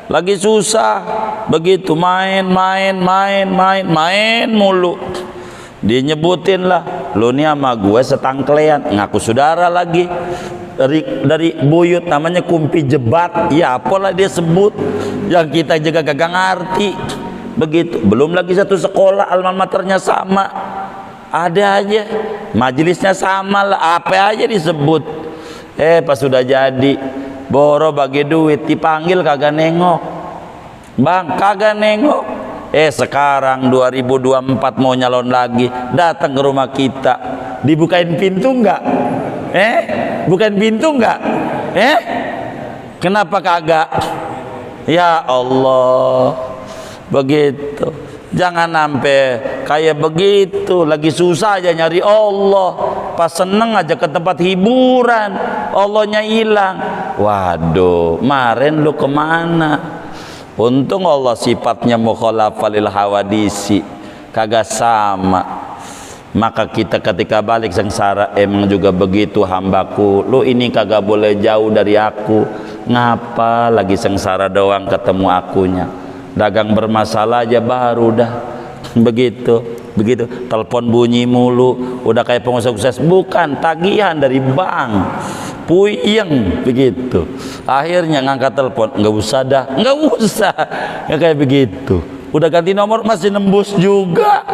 lagi susah, begitu main mulu. Dia nyebutin lah, lo nih sama gue setangklean, ngaku saudara lagi dari buyut namanya Kumpi Jebat, ya apalah dia sebut, yang kita juga gak ngerti. Begitu, belum lagi satu sekolah alma maternya sama, ada aja majelisnya sama lah, apa aja disebut. Pas sudah jadi boro bagi duit, dipanggil kagak nengok, bang kagak nengok. Sekarang 2024 mau nyalon lagi, datang ke rumah kita, dibukain pintu enggak? Bukain pintu enggak? Kenapa kagak? Ya Allah, begitu. Jangan sampai kayak begitu, lagi susah aja nyari Allah, pas seneng aja ke tempat hiburan, Allahnya hilang. Waduh, kemarin lu kemana? Untung Allah sifatnya mukhalafah lil hawadisi, kagak sama. Maka kita ketika balik sengsara emang juga begitu, hambaku, lu ini kagak boleh jauh dari aku. Ngapa lagi sengsara doang ketemu akunya? Dagang bermasalah aja baru dah begitu. Telepon bunyi mulu, udah kayak pengusaha sukses, bukan tagihan dari bank. Puyeng begitu. Akhirnya ngangkat telepon, nggak usah, ya kayak begitu. Udah ganti nomor masih nembus juga.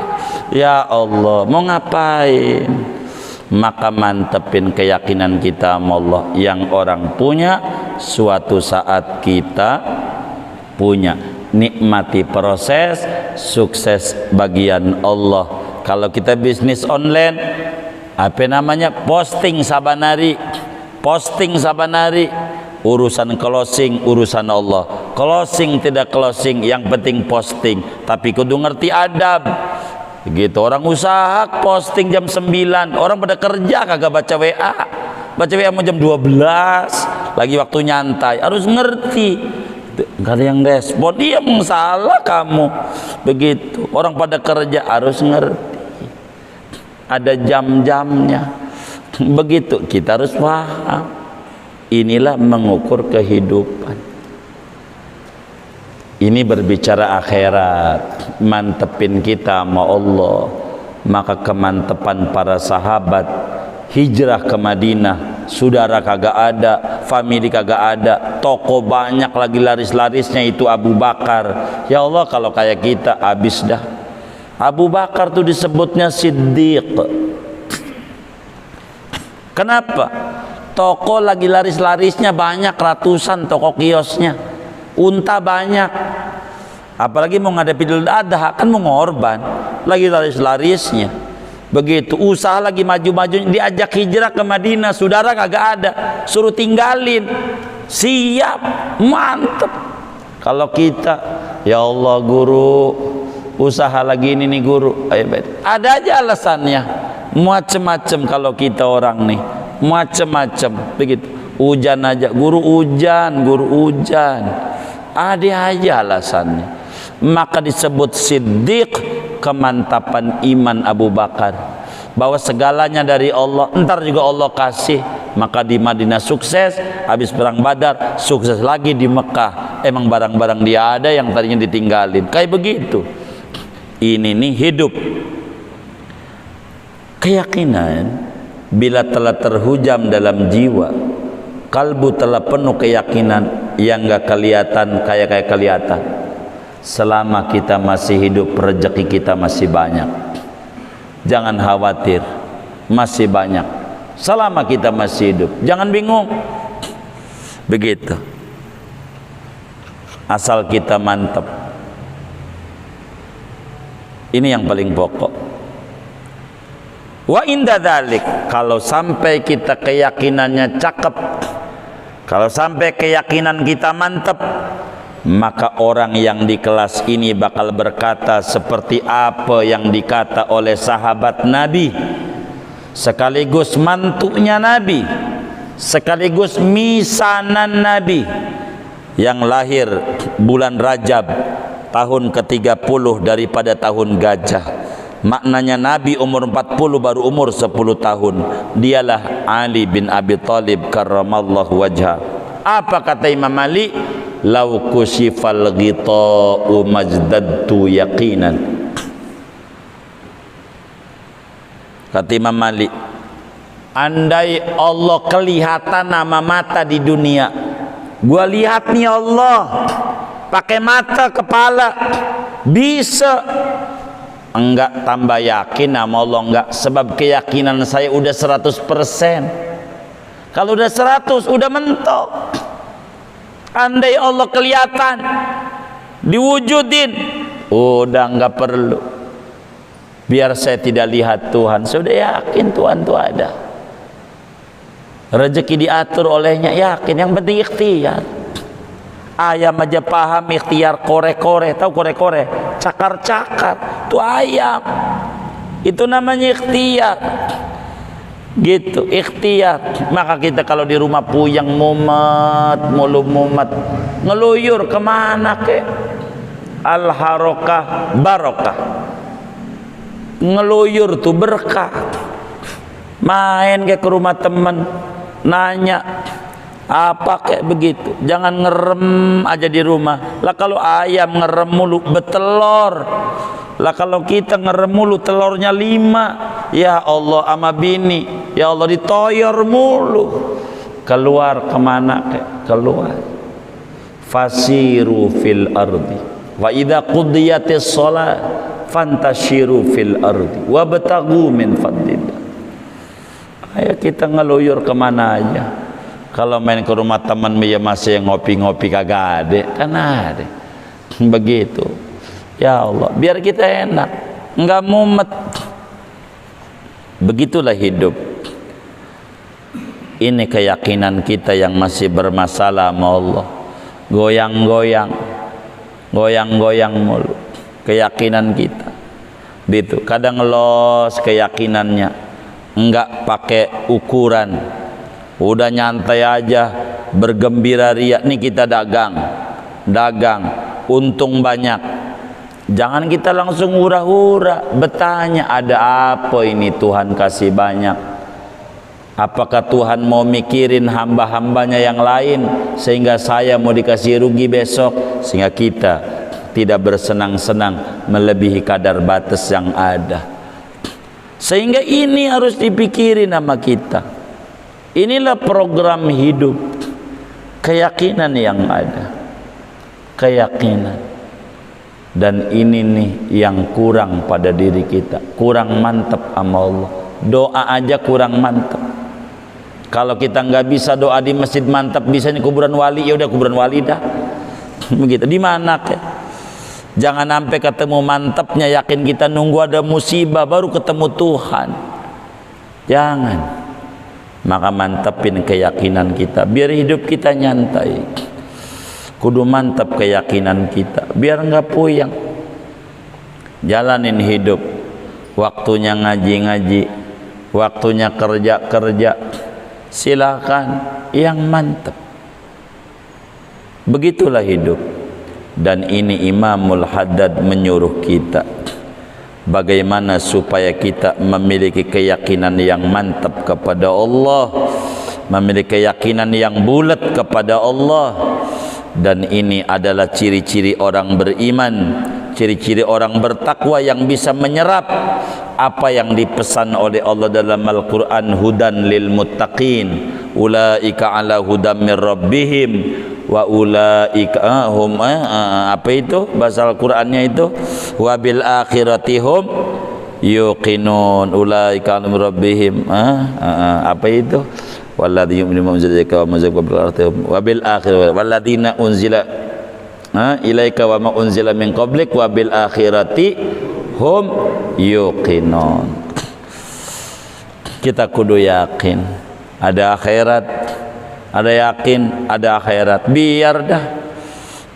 Ya Allah, mau ngapain? Maka mantepin keyakinan kita sama Allah. Yang orang punya, suatu saat kita punya. Nikmati proses, sukses bagian Allah. Kalau kita bisnis online, apa namanya, posting sabanari, urusan closing, urusan Allah. Closing tidak closing, yang penting posting, tapi kudu ngerti adab. Begitu orang usaha posting jam 9, orang pada kerja kagak baca WA mau jam 12 lagi waktu nyantai, harus ngerti. Nggak ada yang respon, dia salah kamu. Begitu orang pada kerja harus ngerti, ada jam-jamnya. Begitu kita harus paham. Inilah mengukur kehidupan. Ini berbicara akhirat, mantepin kita sama Allah. Maka kemantepan para sahabat hijrah ke Madinah, saudara kagak ada, family kagak ada, toko banyak lagi laris-larisnya, itu Abu Bakar. Ya Allah, kalau kayak kita habis dah. Abu Bakar tuh disebutnya Siddiq. Kenapa? Toko lagi laris-larisnya banyak, ratusan toko kiosnya, unta banyak. Apalagi mau ngadepi Idul Adha, kan mau ngorban, lagi laris-larisnya. Begitu usaha lagi maju-maju, diajak hijrah ke Madinah, saudara kagak ada, suruh tinggalin. Siap, mantep. Kalau kita, ya Allah guru, usaha lagi ini nih guru, ada aja alasannya, macem-macem. Kalau kita orang nih macem-macem begitu. Hujan aja, guru hujan, ada aja alasannya. Maka disebut Siddiq, kemantapan iman Abu Bakar, bahwa segalanya dari Allah, entar juga Allah kasih. Maka di Madinah sukses, habis perang Badar sukses lagi di Mekah. Emang barang-barang dia ada yang tadinya ditinggalin, kayak begitu. Ini nih hidup. Keyakinan bila telah terhujam dalam jiwa, kalbu telah penuh keyakinan, yang gak kelihatan kayak kelihatan. Selama kita masih hidup, rezeki kita masih banyak. Jangan khawatir, masih banyak. selama kita masih hidup. Jangan bingung. Begitu. Asal kita mantap. Ini yang paling pokok. Wa inda dzalik, kalau sampai kita keyakinannya cakep, kalau sampai keyakinan kita mantap, maka orang yang di kelas ini bakal berkata seperti apa yang dikata oleh sahabat Nabi, sekaligus mantunya Nabi, sekaligus misanan Nabi, yang lahir bulan Rajab tahun ke-30 daripada tahun gajah. Maknanya Nabi umur 40 baru umur 10 tahun. Dialah Ali bin Abi Thalib karramallahu wajha. Apa kata Imam Ali? Lau kusyifal ghita'u majdadtu yaqinan. Kata Imam Ali, andai Allah kelihatan nama mata di dunia, gua lihat nih Allah pakai mata kepala, bisa enggak tambah yakin sama Allah? Enggak, sebab keyakinan saya udah 100%. Kalau udah 100 udah mentok. Andai Allah kelihatan diwujudin, udah enggak perlu biar saya tidak lihat Tuhan, saya udah yakin Tuhan itu ada. Rezeki diatur olehnya, yakin. Yang penting ikhtiar. Ayam aja paham ikhtiar kore-kore. Tahu kore-kore? Cakar-cakar. Itu ayam. Itu namanya ikhtiar. Gitu, ikhtiar. Maka kita kalau di rumah puyeng, mumet, mulu mumet, ngeluyur kemana ke? Al-harokah barokah. Ngeluyur tuh berkah. Main ke rumah temen, nanya apa kayak begitu. Jangan ngerem aja di rumah. Lah kalau ayam ngerem mulu betelor. Lah kalau kita ngerem mulu telurnya 5. Ya Allah ama bini, ya Allah ditoyor mulu. Keluar kemana kayak? Keluar. Fasiru fil ardi. Wa idza qudiyatis shalah fantashiru fil ardi wabtaghu min fadlillah. Ayo kita ngeluyur kemana aja. Kalau main ke rumah teman ya masih ngopi-ngopi kagak ada, kan ada. Begitu. Ya Allah, biar kita enak, enggak mumet. Begitulah hidup. Ini keyakinan kita yang masih bermasalah sama Allah. Goyang-goyang, goyang-goyang mulu keyakinan kita. Gitu. Kadang los keyakinannya, enggak pakai ukuran, udah nyantai aja, bergembira ria. Nih kita dagang, untung banyak. Jangan kita langsung hura-hura, bertanya ada apa ini Tuhan kasih banyak. Apakah Tuhan mau mikirin hamba-hambanya yang lain sehingga saya mau dikasih rugi besok, sehingga kita tidak bersenang-senang melebihi kadar batas yang ada. Sehingga ini harus dipikirin sama kita. Inilah program hidup, keyakinan yang ada, keyakinan. Dan ini nih yang kurang pada diri kita, kurang mantap sama Allah. Doa aja kurang mantap. Kalau kita nggak bisa doa di masjid mantap, bisa nih kuburan wali, ya udah kuburan wali dah. Begitu. Di mana ke? Jangan sampai ketemu mantapnya, yakin kita nunggu ada musibah baru ketemu Tuhan. Jangan. Maka mantapin keyakinan kita biar hidup kita nyantai. Kudu mantap keyakinan kita biar nggak puyeng. Jalanin hidup. Waktunya ngaji-ngaji, waktunya kerja-kerja. Silakan yang mantap. Begitulah hidup. Dan ini Imamul Haddad menyuruh kita bagaimana supaya kita memiliki keyakinan yang mantap kepada Allah, memiliki keyakinan yang bulat kepada Allah. Dan ini adalah ciri-ciri orang beriman, ciri-ciri orang bertakwa yang bisa menyerap apa yang dipesan oleh Allah dalam Al-Quran. Hudan lil muttaqin, ulaika ala hudam min rabbihim wa ulaika hum apa itu bahasa Al-Qur'annya itu, wa bil akhirati hum yuqinun ulaika an rabbihim apa itu walladzina yu'minuna wa bil akhirati walladzina unzila ilaika wa ma unzila min qablik wa bil akhirati hum yuqinun. Kita kudu yakin ada akhirat, ada yakin ada akhirat, biar dah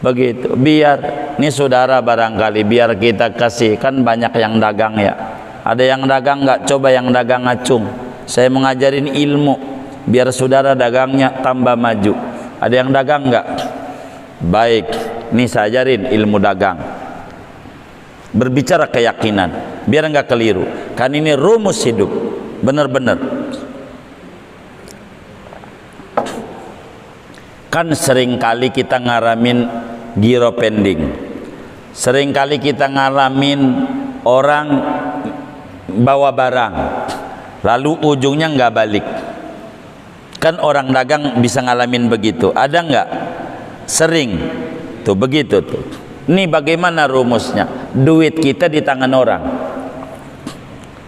begitu, biar. Ini saudara barangkali biar kita kasih, kan banyak yang dagang ya, ada yang dagang nggak, coba yang dagang ngacung, saya mengajarin ilmu biar saudara dagangnya tambah maju. Ada yang dagang nggak? Baik, ini saya ajarin ilmu dagang, berbicara keyakinan biar nggak keliru, kan ini rumus hidup benar-benar. Kan seringkali kita ngalamin giro pending, seringkali kita ngalamin orang bawa barang lalu ujungnya nggak balik. Kan orang dagang bisa ngalamin begitu, ada nggak? Sering tuh begitu tuh. Ini bagaimana rumusnya? Duit kita di tangan orang,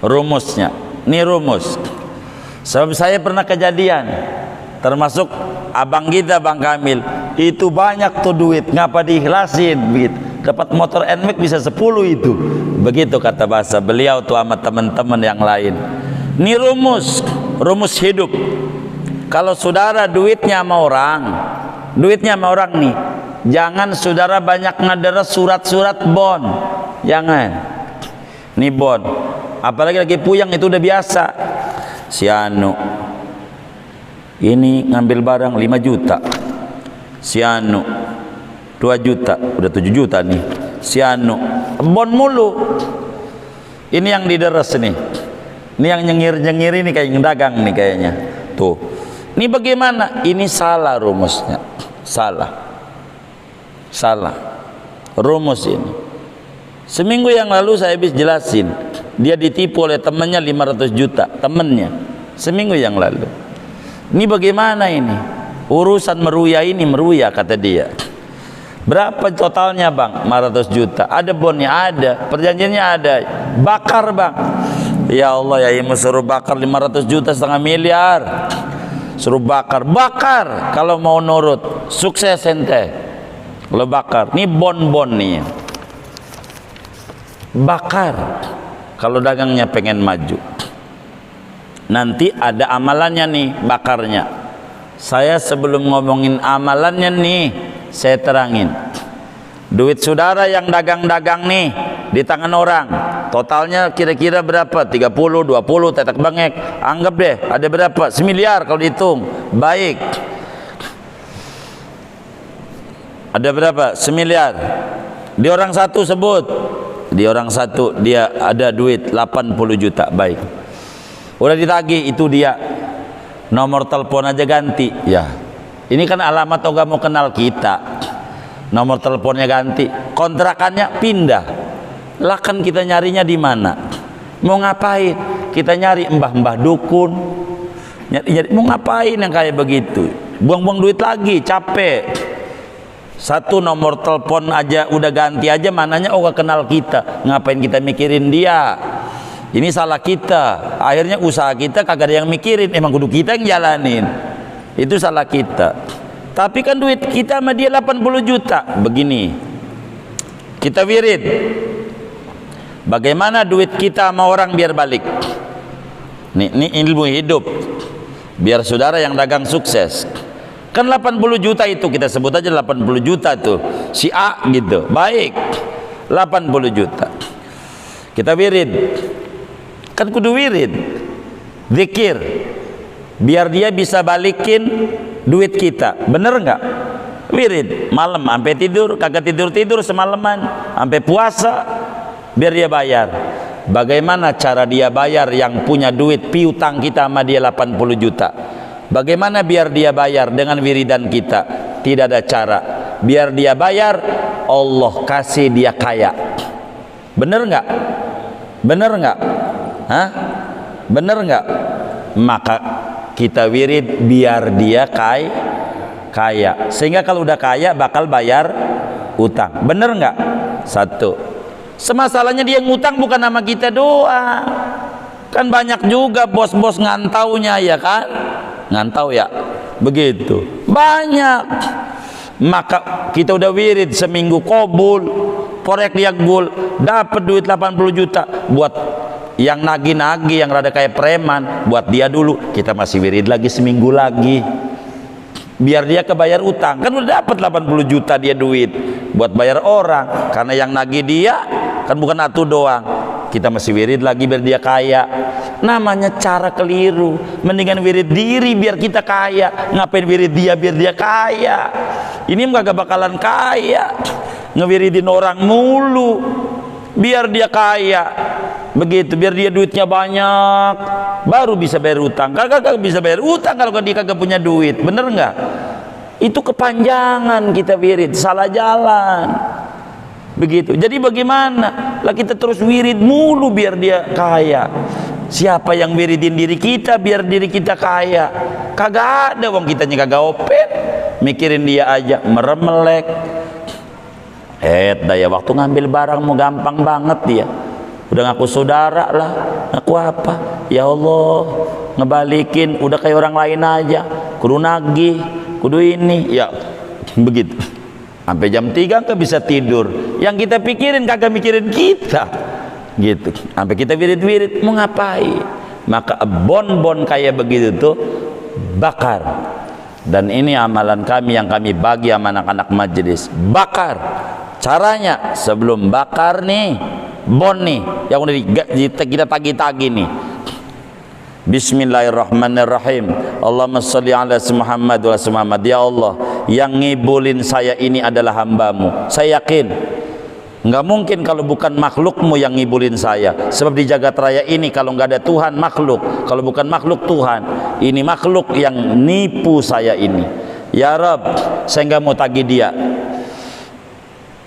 rumusnya ini rumus. Sebab saya pernah kejadian, termasuk abang kita Bang Kamil, itu banyak tuh duit, ngapa diikhlasin begitu, dapat motor NMAX bisa 10 itu, begitu kata bahasa beliau tuh sama teman-teman yang lain. Ini rumus hidup. Kalau saudara duitnya sama orang nih, jangan saudara banyak ngedera surat-surat bon, jangan. Nih bon, apalagi lagi puyang itu udah biasa. Si anu ini ngambil barang 5 juta, si anu 2 juta, udah 7 juta nih. Si anu bon mulu. Ini yang dideres nih, ini yang nyengir-nyengir ini kayak yang dagang nih kayaknya. Tuh, ini bagaimana? Ini salah rumusnya, salah rumus ini. Seminggu yang lalu saya habis jelasin, dia ditipu oleh temannya 500 juta, temannya seminggu yang lalu. Ini bagaimana ini? Urusan meruya ini, meruya kata dia. Berapa totalnya Bang? 500 juta. Ada bonnya? Ada. Perjanjiannya ada. Bakar Bang. Ya Allah, ya ibu suruh bakar 500 juta, setengah miliar. Suruh bakar. Bakar kalau mau nurut. Sukses ente. Kalau bakar. Ini bon-bon nih. Bakar. Kalau dagangnya pengen maju. Nanti ada amalannya nih, bakarnya. Saya sebelum ngomongin amalannya nih, saya terangin. Duit saudara yang dagang-dagang nih di tangan orang, totalnya kira-kira berapa? 30, 20, tetek bengek. Anggap deh, ada berapa? 1 miliar kalau dihitung. Baik. Ada berapa? 1 miliar. Di orang satu sebut. Di orang satu dia ada duit 80 juta. Baik. Udah ditagih, itu dia. Nomor telepon aja ganti. Ya. Ini kan alamat Oga mau kenal kita. Nomor teleponnya ganti. Kontrakannya pindah. Lah kan kita nyarinya di mana? Mau ngapain? Kita nyari mbah-mbah dukun. Nyari, mau ngapain yang kayak begitu? Buang-buang duit lagi, capek. Satu nomor telepon aja udah ganti aja, mananya Oga kenal kita. Ngapain kita mikirin dia? Ini salah kita. Akhirnya usaha kita kagak ada yang mikirin, emang kudu kita yang jalanin. Itu salah kita. Tapi kan duit kita sama dia 80 juta. Begini, kita wirid. Bagaimana duit kita sama orang biar balik? Ini ilmu hidup. Biar saudara yang dagang sukses. Kan 80 juta itu, kita sebut aja 80 juta tuh. Si A gitu. Baik. 80 juta. Kita wirid. Kan kudu wirid, zikir, biar dia bisa balikin duit kita. Bener nggak? Wirid malam sampai tidur, kagak tidur semalaman, sampai puasa, biar dia bayar. Bagaimana cara dia bayar yang punya duit piutang kita sama dia 80 juta? Bagaimana biar dia bayar dengan wiridan kita? Tidak ada cara. Biar dia bayar, Allah kasih dia kaya. Bener nggak? Bener nggak? Hah? Bener nggak? Maka kita wirid biar dia kaya, sehingga kalau udah kaya bakal bayar utang. Bener nggak? Satu. Semasalahnya dia ngutang bukan nama kita doang. Kan banyak juga bos-bos ngantaunya, ya kan? Ngantau ya, begitu banyak. Maka kita udah wirid seminggu kobul, porek dia gul, dapat duit 80 juta. Buat yang nagi-nagi, yang rada kayak preman, buat dia dulu. Kita masih wirid lagi seminggu lagi, biar dia kebayar utang. Kan udah dapat 80 juta dia duit buat bayar orang, karena yang nagih dia kan bukan atu doang. Kita masih wirid lagi biar dia kaya. Namanya cara keliru. Mendingan wirid diri biar kita kaya. Ngapain wirid dia biar dia kaya? Ini gak bakalan kaya. Ngewiridin orang mulu biar dia kaya, begitu, biar dia duitnya banyak, baru bisa bayar utang. Kagak bisa bayar utang kalau dia kagak punya duit. Bener nggak? Itu kepanjangan kita wirid, salah jalan. Begitu. Jadi bagaimana? Lah kita terus wirid mulu biar dia kaya. Siapa yang wiridin diri kita biar diri kita kaya? Kagak ada, wong kitanya kagak open. Mikirin dia aja, meremelek. Daya waktu ngambil barangmu gampang banget dia. Udah ngaku saudara lah, ngaku apa? Ya Allah, ngebalikin udah kayak orang lain aja. Kudu nagih, kudu ini, ya begitu. Sampai jam 3 nggak bisa tidur. Yang kita pikirin kagak mikirin kita, gitu. Sampai kita wirid-wirid mau ngapain? Maka bon-bon kayak begitu tuh bakar. Dan ini amalan kami yang kami bagi sama anak-anak majelis. Bakar. Caranya sebelum bakar nih bon nih yang udah kita tagi-tagi nih. Bismillahirrahmanirrahim. Allahumma sholli ala Muhammad wa ala Muhammad. Ya Allah, yang ngibulin saya ini adalah hambamu. Saya yakin nggak mungkin kalau bukan makhlukmu yang ngibulin saya. Sebab di jagat raya ini kalau nggak ada Tuhan makhluk, kalau bukan makhluk Tuhan. Ini makhluk yang nipu saya ini. Ya Rabb, saya nggak mau tagih dia.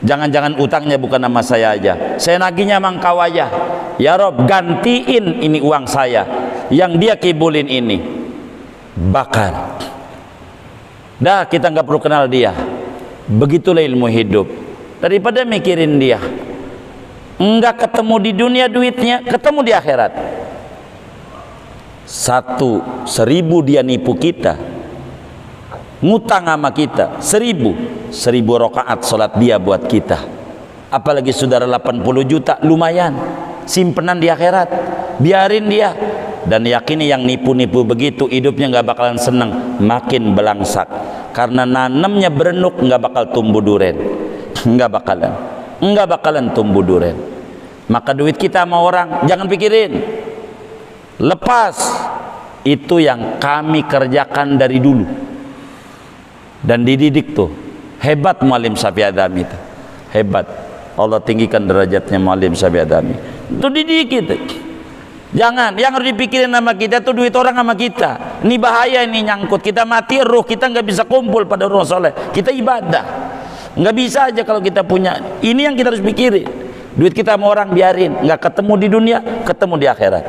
Jangan-jangan utangnya bukan nama saya aja, saya nagihnya mang kau aja. Ya Rob, gantiin ini uang saya yang dia kibulin ini. Bakar. Dah, kita nggak perlu kenal dia. Begitulah ilmu hidup. Daripada mikirin dia, nggak ketemu di dunia duitnya, ketemu di akhirat. 1000 dia nipu kita, ngutang sama kita 1000 rakaat sholat dia buat kita. Apalagi saudara 80 juta, lumayan simpenan di akhirat. Biarin dia, dan yakini yang nipu-nipu begitu hidupnya nggak bakalan seneng, makin belangsak. Karena nanamnya berenuk nggak bakal tumbuh duren, nggak bakalan tumbuh duren. Maka duit kita sama orang jangan pikirin, lepas. Itu yang kami kerjakan dari dulu dan dididik tuh. Hebat Muallim Syafi'i Adami itu, hebat. Allah tinggikan derajatnya Muallim Syafi'i Adami. Itu dididik kita. Jangan, yang harus dipikirin sama kita tuh duit orang sama kita. Ini bahaya, ini nyangkut. Kita mati ruh kita nggak bisa kumpul pada ruh soleh. Kita ibadah nggak bisa aja kalau kita punya. Ini yang kita harus pikirin. Duit kita sama orang biarin, nggak ketemu di dunia, ketemu di akhirat.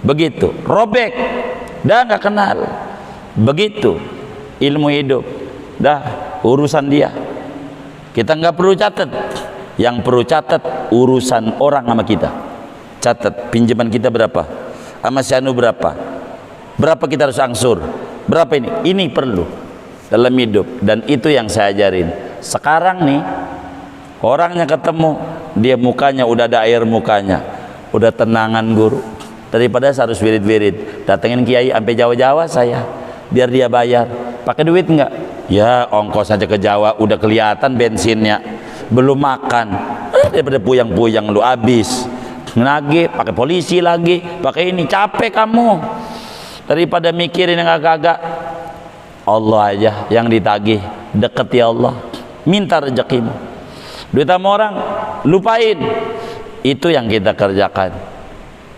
Begitu, robek, dah nggak kenal. Begitu ilmu hidup, dah urusan dia. Kita nggak perlu catat. Yang perlu catat urusan orang sama kita. Catat pinjaman kita berapa, sama si Anu berapa kita harus angsur, berapa ini perlu dalam hidup. Dan itu yang saya ajarin. Sekarang nih orangnya ketemu, dia mukanya udah ada air mukanya, udah tenangan guru. Daripada harus wirid-wirid datengin kiai sampai Jawa-Jawa saya biar dia bayar. Pakai duit enggak? Ya ongkos aja ke Jawa udah kelihatan bensinnya, belum makan. Daripada puyang-puyang lu habis nagih, pakai polisi lagi, pakai ini, capek kamu. Daripada mikirin yang agak-agak, Allah aja yang ditagih. Deketi Allah, minta rezekimu. Duit sama orang lupain. Itu yang kita kerjakan.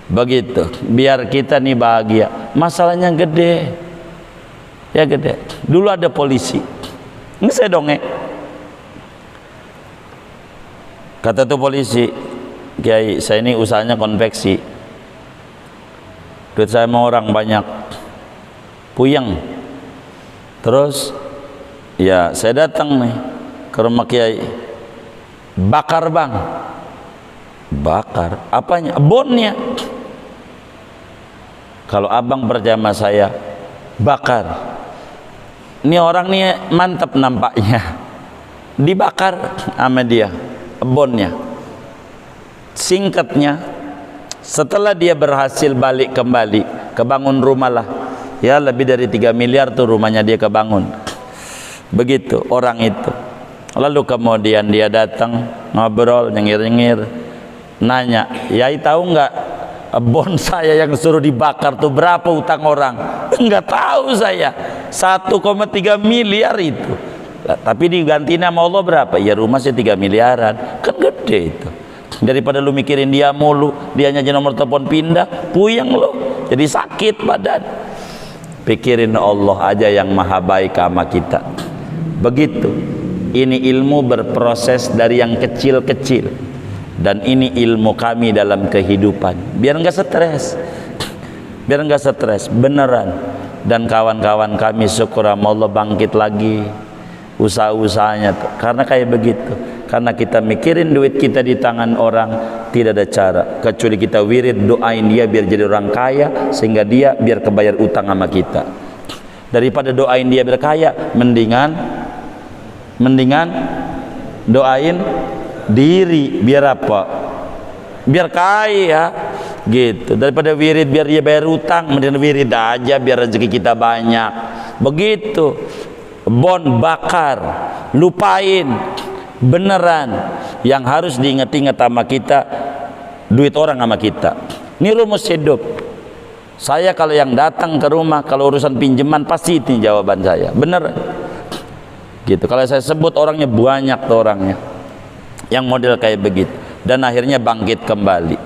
Begitu, biar kita nih bahagia. Masalahnya gede, ya gede. Dulu ada polisi, ini saya dongeng. Kata tuh polisi, Kiai, saya ini usahanya konveksi, duit saya sama orang banyak, puyeng. Terus ya saya datang nih ke rumah Kiai, bakar bang. Bakar apanya? Bonnya. Kalau abang percaya sama saya, bakar. Ini orang nih mantap nampaknya, dibakar sama dia bonnya. Singkatnya, setelah dia berhasil balik kembali, kebangun rumah lah, ya lebih dari 3 miliar tuh rumahnya dia kebangun. Begitu orang itu. Lalu kemudian dia datang ngobrol, nyengir-nyengir, nanya, "Yai tahu nggak bon saya yang suruh dibakar tuh berapa utang orang?" "Nggak tahu saya." 1,3 miliar itu. Lah, tapi diganti nama Allah berapa? Ya rumah sih 3 miliaran. Kan gede itu. Daripada lu mikirin dia mulu, dia aja nomor telepon pindah, puyeng lo, jadi sakit badan. Pikirin Allah aja yang maha baik sama kita. Begitu. Ini ilmu berproses dari yang kecil-kecil, dan ini ilmu kami dalam kehidupan. Biar enggak stres, biar enggak stres beneran. Dan kawan-kawan kami syukur sama Allah bangkit lagi usaha-usahanya tuh. Karena kayak begitu. Karena kita mikirin duit kita di tangan orang, tidak ada cara kecuali kita wirid doain dia biar jadi orang kaya, sehingga dia biar kebayar utang sama kita. Daripada doain dia biar kaya, mendingan doain diri biar apa? Biar kaya gitu. Daripada wirid biar dia bayar utang, mendingan wirid aja biar rezeki kita banyak. Begitu. Bon bakar, lupain beneran. Yang harus diingat-ingat sama kita, duit orang sama kita. Ini rumus hidup. Saya kalau yang datang ke rumah, kalau urusan pinjaman pasti ini jawaban saya, bener gitu. Kalau saya sebut orangnya banyak tuh orangnya yang model kayak begitu, dan akhirnya bangkit kembali.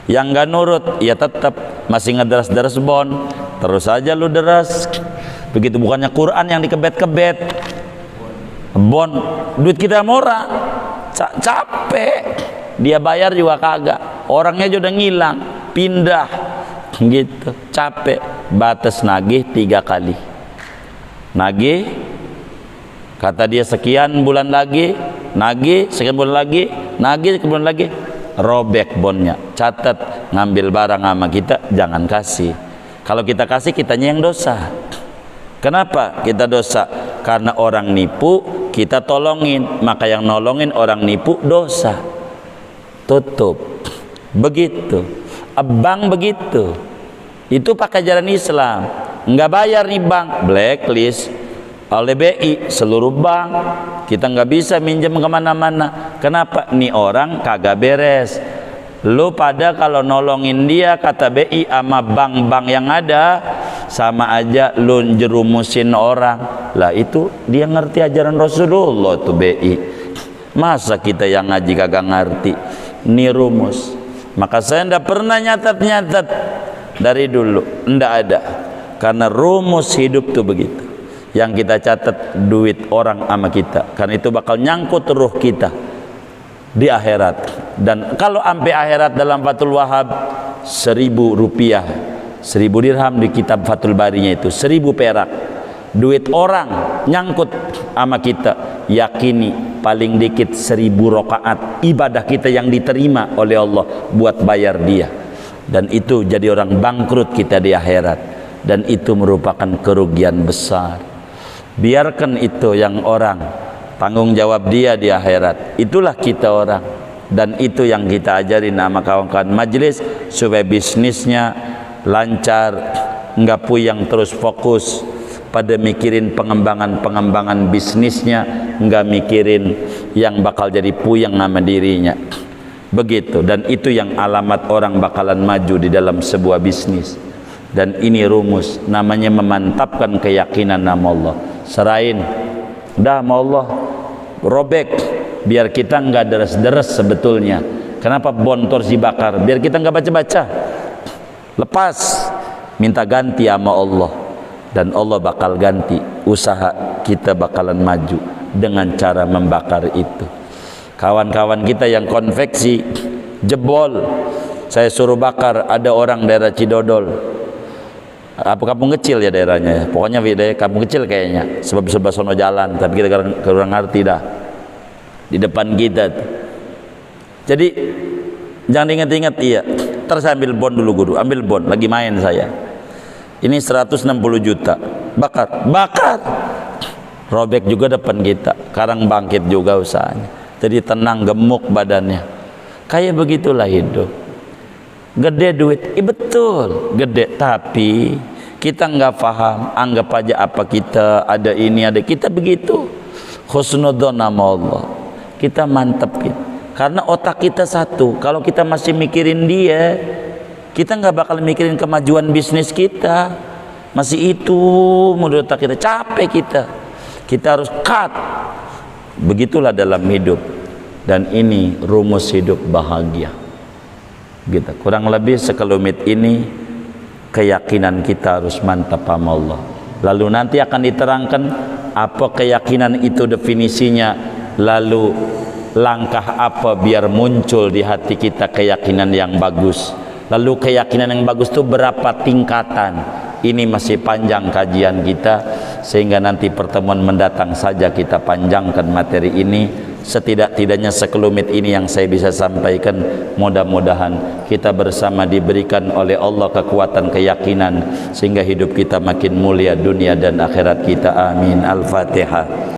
Yang nggak nurut ya tetap masih ngederas-deres bon, terus aja lu deras. Begitu. Bukannya Quran yang dikebet-kebet, bon duit kita murah, capek dia bayar juga kagak, orangnya juga udah ngilang, pindah gitu, capek. Batas nagih 3 kali, nagih kata dia sekian bulan lagi, nagih sekian bulan lagi, nagih sekian bulan lagi, robek bonnya. Catat, ngambil barang sama kita jangan kasih. Kalau kita kasih, kitanya yang dosa. Kenapa kita dosa? Karena orang nipu kita tolongin, maka yang nolongin orang nipu dosa. Tutup. Begitu. Bank begitu. Itu pakai jalan Islam. Nggak bayar nih bank, blacklist oleh BI seluruh bank. Kita nggak bisa minjem kemana-mana. Kenapa? Nih orang kagak beres. Lu pada kalau nolongin dia, kata BI, sama bank-bank yang ada sama aja lu jerumusin orang. Lah itu dia ngerti ajaran Rasulullah tuh BI. Masa kita yang ngaji kagak ngerti? Ini rumus. Maka saya ndak pernah nyatat-nyatat dari dulu, ndak ada. Karena rumus hidup tuh begitu. Yang kita catat duit orang sama kita, karena itu bakal nyangkut ruh kita di akhirat. Dan kalau sampai akhirat dalam Fathul Wahab 1.000 rupiah, 1.000 dirham di kitab Fathul Barinya itu 1.000 perak, duit orang nyangkut sama kita, yakini paling dikit 1.000 rakaat ibadah kita yang diterima oleh Allah buat bayar dia. Dan itu jadi orang bangkrut kita di akhirat, dan itu merupakan kerugian besar. Biarkan itu yang orang tanggung jawab dia di akhirat. Itulah kita orang, dan itu yang kita ajarin sama kawan-kawan majelis supaya bisnisnya lancar, nggak puyeng, terus fokus pada mikirin pengembangan bisnisnya, nggak mikirin yang bakal jadi puyeng sama dirinya. Begitu. Dan itu yang alamat orang bakalan maju di dalam sebuah bisnis. Dan ini rumus, namanya memantapkan keyakinan nama Allah. Serain dah sama Allah, robek biar kita nggak deres-deres sebetulnya. Kenapa bon terus dibakar? Biar kita nggak baca-baca. Lepas, minta ganti sama Allah, dan Allah bakal ganti. Usaha kita bakalan maju dengan cara membakar itu. Kawan-kawan kita yang konveksi jebol, saya suruh bakar. Ada orang daerah Cidodol, apa kampung kecil ya daerahnya, pokoknya daerah kampung kecil kayaknya, sebab sebelah sono jalan, tapi kita kurang ngerti dah, di depan kita tuh. Jadi Jangan ingat-ingat, iya. Ntar saya ambil bon dulu guru, ambil bon, lagi main saya. Ini 160 juta. Bakar. Robek juga depan kita. Sekarang bangkit juga usahanya. Jadi tenang, gemuk badannya. Kayak begitulah hidup. Gede duit, betul, gede. Tapi kita nggak paham, anggap aja apa kita ada ini ada kita begitu. Husnudzon sama Allah. Kita mantep gitu. Karena otak kita satu. Kalau kita masih mikirin dia, kita nggak bakal mikirin kemajuan bisnis kita. Masih itu menurut otak kita, capek kita. Kita harus cut. Begitulah dalam hidup. Dan ini rumus hidup bahagia. Gitu. Kurang lebih sekelumit ini keyakinan kita harus mantap sama Allah. Lalu nanti akan diterangkan apa keyakinan itu definisinya, lalu langkah apa biar muncul di hati kita keyakinan yang bagus. Lalu keyakinan yang bagus itu berapa tingkatan? Ini masih panjang kajian kita, sehingga nanti pertemuan mendatang saja kita panjangkan materi ini. Setidak-tidaknya sekelumit ini yang saya bisa sampaikan. Mudah-mudahan kita bersama diberikan oleh Allah kekuatan keyakinan sehingga hidup kita makin mulia dunia dan akhirat kita. Amin. Al-Fatihah.